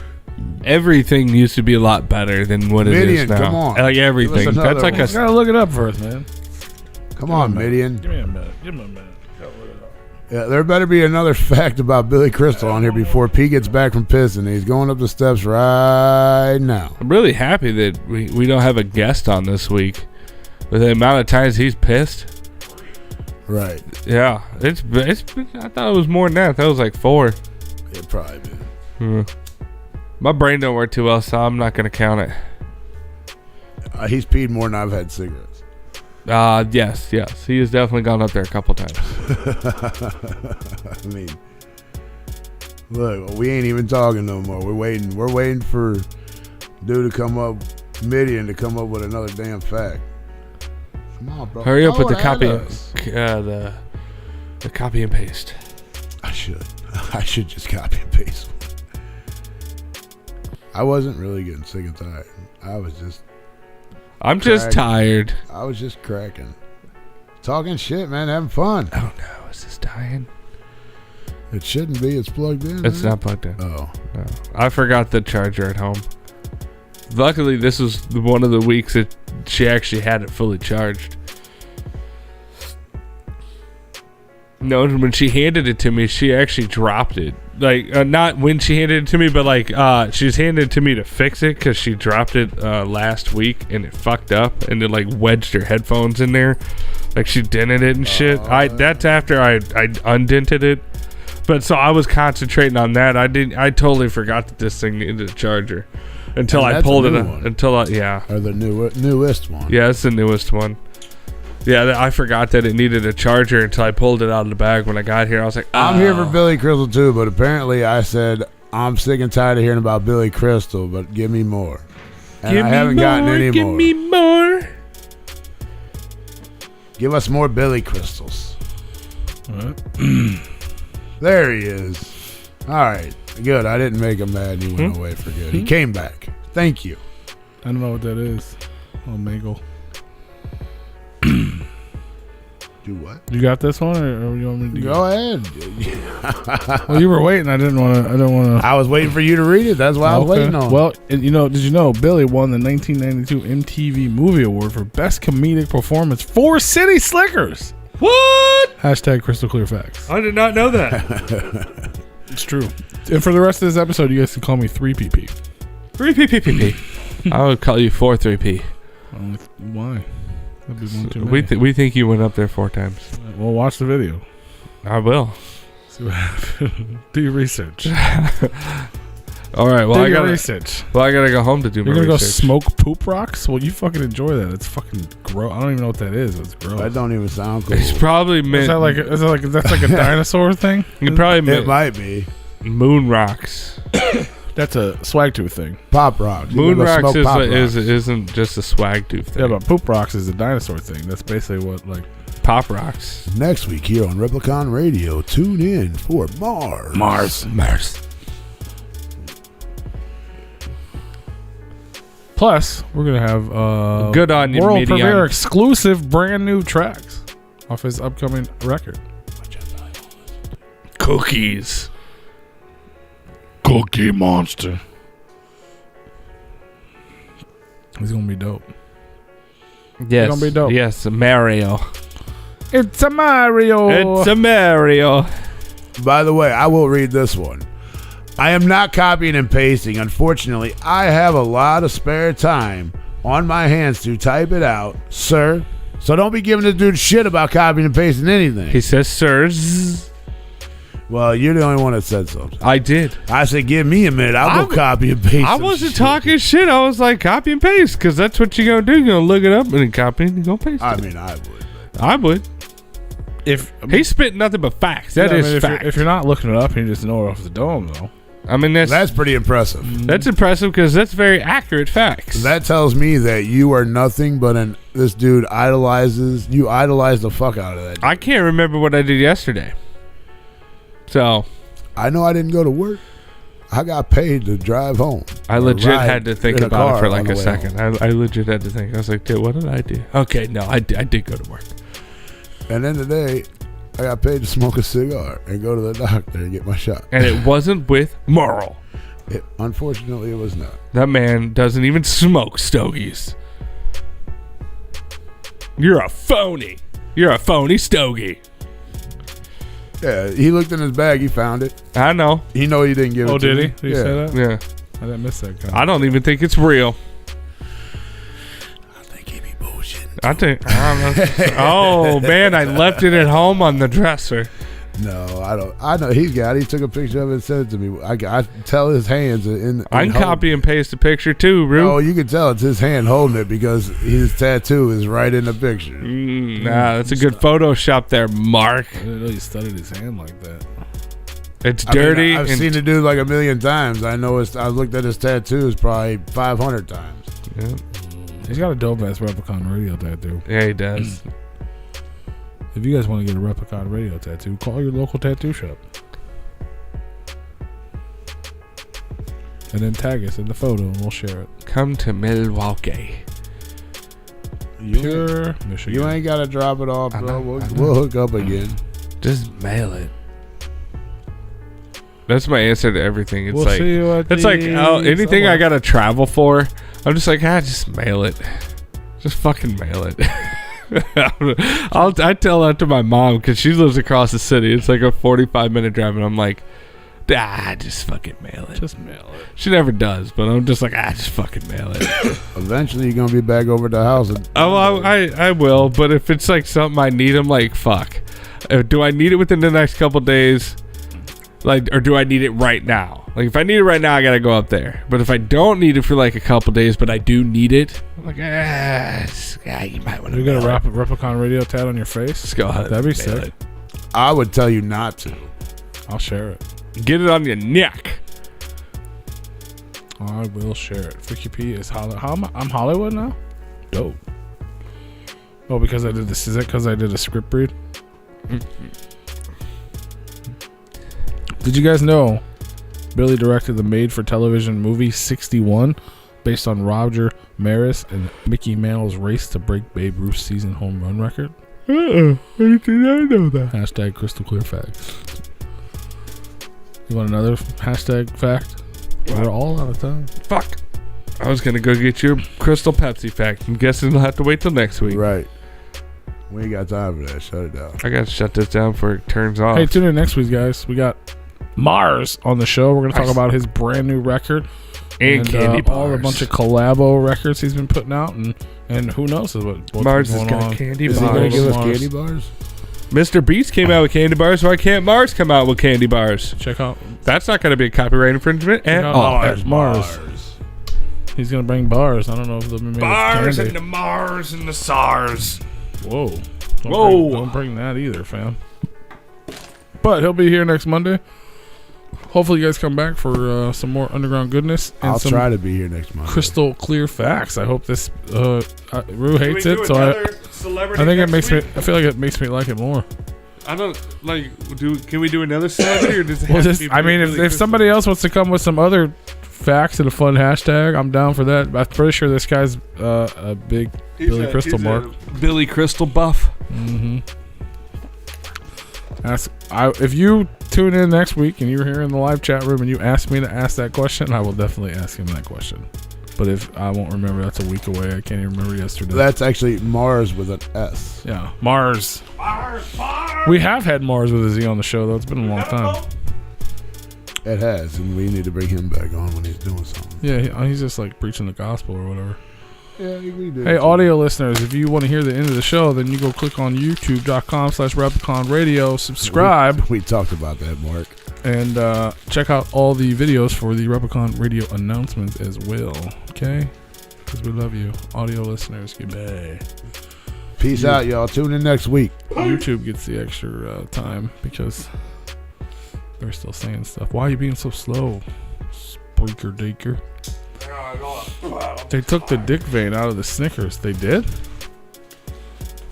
Everything used to be a lot better than what it Midian, is now. come on. Like everything. Give us another That's like one. a. You gotta look it up first, man. Come on, Midian. Give me a minute. Give me a minute. Gotta look it up. Yeah, there better be another fact about Billy Crystal on here before P gets back from pissing. He's going up the steps right now. I'm really happy that we don't have a guest on this week. With the amount of times he's pissed. Right. Yeah, it's been, I thought it was more than that. That was like 4. It probably been. My brain don't work too well, so I'm not gonna count it. He's peed more than I've had cigarettes. Yes, he has definitely gone up there a couple times. I mean, look, we ain't even talking no more. We're waiting for dude to come up, Midian to come up with another damn fact. Come on, bro. Hurry up with the Throw it copy, at us. the copy and paste. I should just copy and paste. I wasn't really getting sick and tired. I'm just tired. I was just cracking. Talking shit, man. Having fun. Oh no, is this dying? It shouldn't be. It's plugged in. It's man. not plugged in. Oh. No. I forgot the charger at home. Luckily, this was one of the weeks that she actually had it fully charged. No, when she handed it to me, she actually dropped it. Like, not when she handed it to me, but like, she's handed it to me to fix it because she dropped it last week and it fucked up and it like wedged her headphones in there. Like she dented it and shit. That's after I undented it. But so I was concentrating on that. I totally forgot that this thing needed a charger until I pulled it. Yeah. Or the newest one. Yeah, it's the newest one. Yeah, I forgot that it needed a charger until I pulled it out of the bag when I got here. I was like, I'm here for Billy Crystal too, but apparently I said I'm sick and tired of hearing about Billy Crystal, but give me more. And I haven't gotten any more. Give me more. Give us more Billy Crystals. What? There he is. All right. Good. I didn't make him mad. He went away for good. He came back. Thank you. I don't know what that is. Omegle. Do what? You got this one, or you want me to Go ahead. Well, you were waiting. I didn't want to. I was waiting for you to read it. That's why I was waiting on. Well, did you know Billy won the 1992 MTV Movie Award for Best Comedic Performance for City Slickers? What? Hashtag Crystal Clear Facts. I did not know that. It's true. And for the rest of this episode, you guys can call me 3PP. 3P. I would call you 4-3P. Why? That'd be one too many. We think you went up there 4 times. Well, watch the video. I will. See what happens. Do your research. All right. Well, do I your gotta research. Well, I gotta go home to do You're my gonna research. go smoke poop rocks? Well, you fucking enjoy that. It's fucking gross. I don't even know what that is. It's gross. That don't even sound cool. It's probably meant. That's like a dinosaur thing? You probably It meant might be. moon rocks. That's a swag tooth thing. Pop rocks. You Moon gotta go rocks smoke Pop Rocks. isn't just a swag tooth thing. Yeah, but poop rocks is a dinosaur thing. That's basically what like Pop rocks. Next week here on Replicon Radio, tune in for Mars. Plus, we're gonna have Good on you, world Midian. premiere exclusive brand new tracks off his upcoming record. Cookies. Cookie Monster. He's gonna be dope. Yes. Gonna be dope. Yes, Mario. It's a Mario. It's a Mario. By the way, I will read this one. I am not copying and pasting. Unfortunately, I have a lot of spare time on my hands to type it out, sir. So don't be giving this dude shit about copying and pasting anything. He says, sirs. Well, you're the only one that said something. I did. I said, give me a minute. I'll go copy and paste. I wasn't talking shit. I was like, copy and paste, because that's what you're going to do. You're going to look it up and then copy and you're going to paste I it. mean, I would. I would. If He's spitting nothing but facts. That is fact. If you're not looking it up, you just know it off the dome, though. I mean, that's pretty impressive. That's impressive because that's very accurate facts. That tells me that you are nothing but this dude idolizes. You idolize the fuck out of that dude. I can't remember what I did yesterday. So I know I didn't go to work. I got paid to drive home. I Or legit ride had to think in a about it car for on like the a way second. home. I legit had to think. I was like, dude, what did I do? Okay, no, I did go to work. And then today, I got paid to smoke a cigar and go to the doctor and get my shot. And it wasn't with Merle. Unfortunately, it was not. That man doesn't even smoke stogies. You're a phony. You're a phony stogie. Yeah, he looked in his bag. He found it. I know. He know he didn't give it to did me. he? Did he say that? Yeah. I didn't miss that guy. I don't even think it's real. I think he be bullshitting. I think. Oh man, I left it at home on the dresser. No, I don't. I know he's got it. He took a picture of it and sent it to me. I tell his hands in. I can copy and paste the picture too, Rue. Oh, you can tell it's his hand holding it because his tattoo is right in the picture. Nah, that's a good Photoshop there, Mark. I didn't know you studied his hand like that. It's dirty. I've seen the dude like a million times. I know. I looked at his tattoos probably 500 times. Yeah. He's got a dope ass Replicon radio tattoo. Yeah, he does. If you guys want to get a Replicon radio tattoo, call your local tattoo shop. And then tag us in the photo and we'll share it. Come to Milwaukee. Pure Michigan. You ain't got to drop it off, I bro. know. We'll hook up again. Just mail it. That's my answer to everything. It's We'll like see you at it's like the anything I somewhere. gotta travel for. I'm just like, just mail it. Just fucking mail it. I tell that to my mom because she lives across the city. It's like a 45-minute drive, and I'm like, just fucking mail it. Just mail it. She never does, but I'm just like, just fucking mail it. Eventually, you're gonna be back over to the house. I will, but if it's like something I need, I'm like, fuck. Do I need it within the next couple days? Like, or do I need it right now? Like, if I need it right now, I gotta go up there. But if I don't need it for like a couple days, but I do need it, I'm like, you might want to. You got a Replicon radio tat on your face? Let's go ahead. That'd be mail sick. it. I would tell you not to. I'll share it. Get it on your neck. I will share it. Vicky P is Hollywood. I'm Hollywood now? Dope. Oh, because I did this. Is it because I did a script read? Did you guys know Billy directed the made-for-television movie 61 based on Roger Maris and Mickey Mantle's race to break Babe Ruth's season home run record? I did not know that. Hashtag crystal clear facts. You want another hashtag fact? We're all out of time. Fuck. I was gonna go get your Crystal Pepsi fact. I'm guessing I'll have to wait till next week. Right. We ain't got time for that. Shut it down. I gotta shut this down before it turns off. Hey, tune in next week, guys. We got Mars on the show. We're going to talk about his brand new record and candy bars. all a bunch of collabo records he's been putting out, and who knows what's Mars going has got on. candy Is bars. he gonna give us Mars. candy bars? Mr. Beast came out with candy bars. Why can't Mars come out with candy bars? Check out That's not gonna be a copyright infringement at all. Mars. He's going to bring bars. I don't know if they'll be made Bars of and candy. the Mars and the SARS. Whoa. Whoa. Don't bring that either, fam. But he'll be here next Monday. Hopefully you guys come back for some more underground goodness and I'll some try to be here next month. crystal clear facts. I hope this Rue hates it, so I think it makes me. I feel like it makes me like it more. I don't like. Can we do another celebrity or does it Well, have just to be I mean, if somebody else wants to come with some other facts and a fun hashtag, I'm down for that. I'm pretty sure this guy's a big Billy Crystal mark. Billy Crystal buff. If you tune in next week and you're here in the live chat room and you ask me to ask that question, I will definitely ask him that question. But if I won't remember, that's a week away. I can't even remember yesterday. That's actually Mars with an S. Yeah, Mars. We have had Mars with a Z on the show, though. It's been a long time. It has, and we need to bring him back on when he's doing something. Yeah, he's just like preaching the gospel or whatever. Yeah, we do. Hey, audio listeners, if you want to hear the end of the show, then you go click on youtube.com/Replicon Radio, subscribe. We talked about that, Mark. And check out all the videos for the Replicon Radio announcements as well, okay? Because we love you. Audio listeners, goodbye. Peace out, y'all. Tune in next week. YouTube gets the extra time because they're still saying stuff. Why are you being so slow? Spreaker Daker. They took the dick vein out of the Snickers. They did?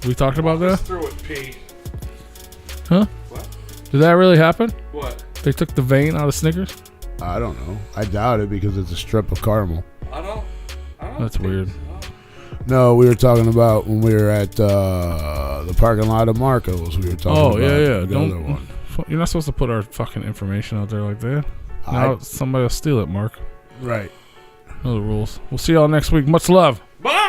We talked about that? Through it, P. Huh? What? Did that really happen? What? They took the vein out of Snickers? I don't know. I doubt it because it's a strip of caramel. I don't That's weird. No, we were talking about when we were at the parking lot of Marco's. We were talking about the other one. You're not supposed to put our fucking information out there like that. Now somebody will steal it, Mark. Right. Know the rules. We'll see y'all next week. Much love. Bye.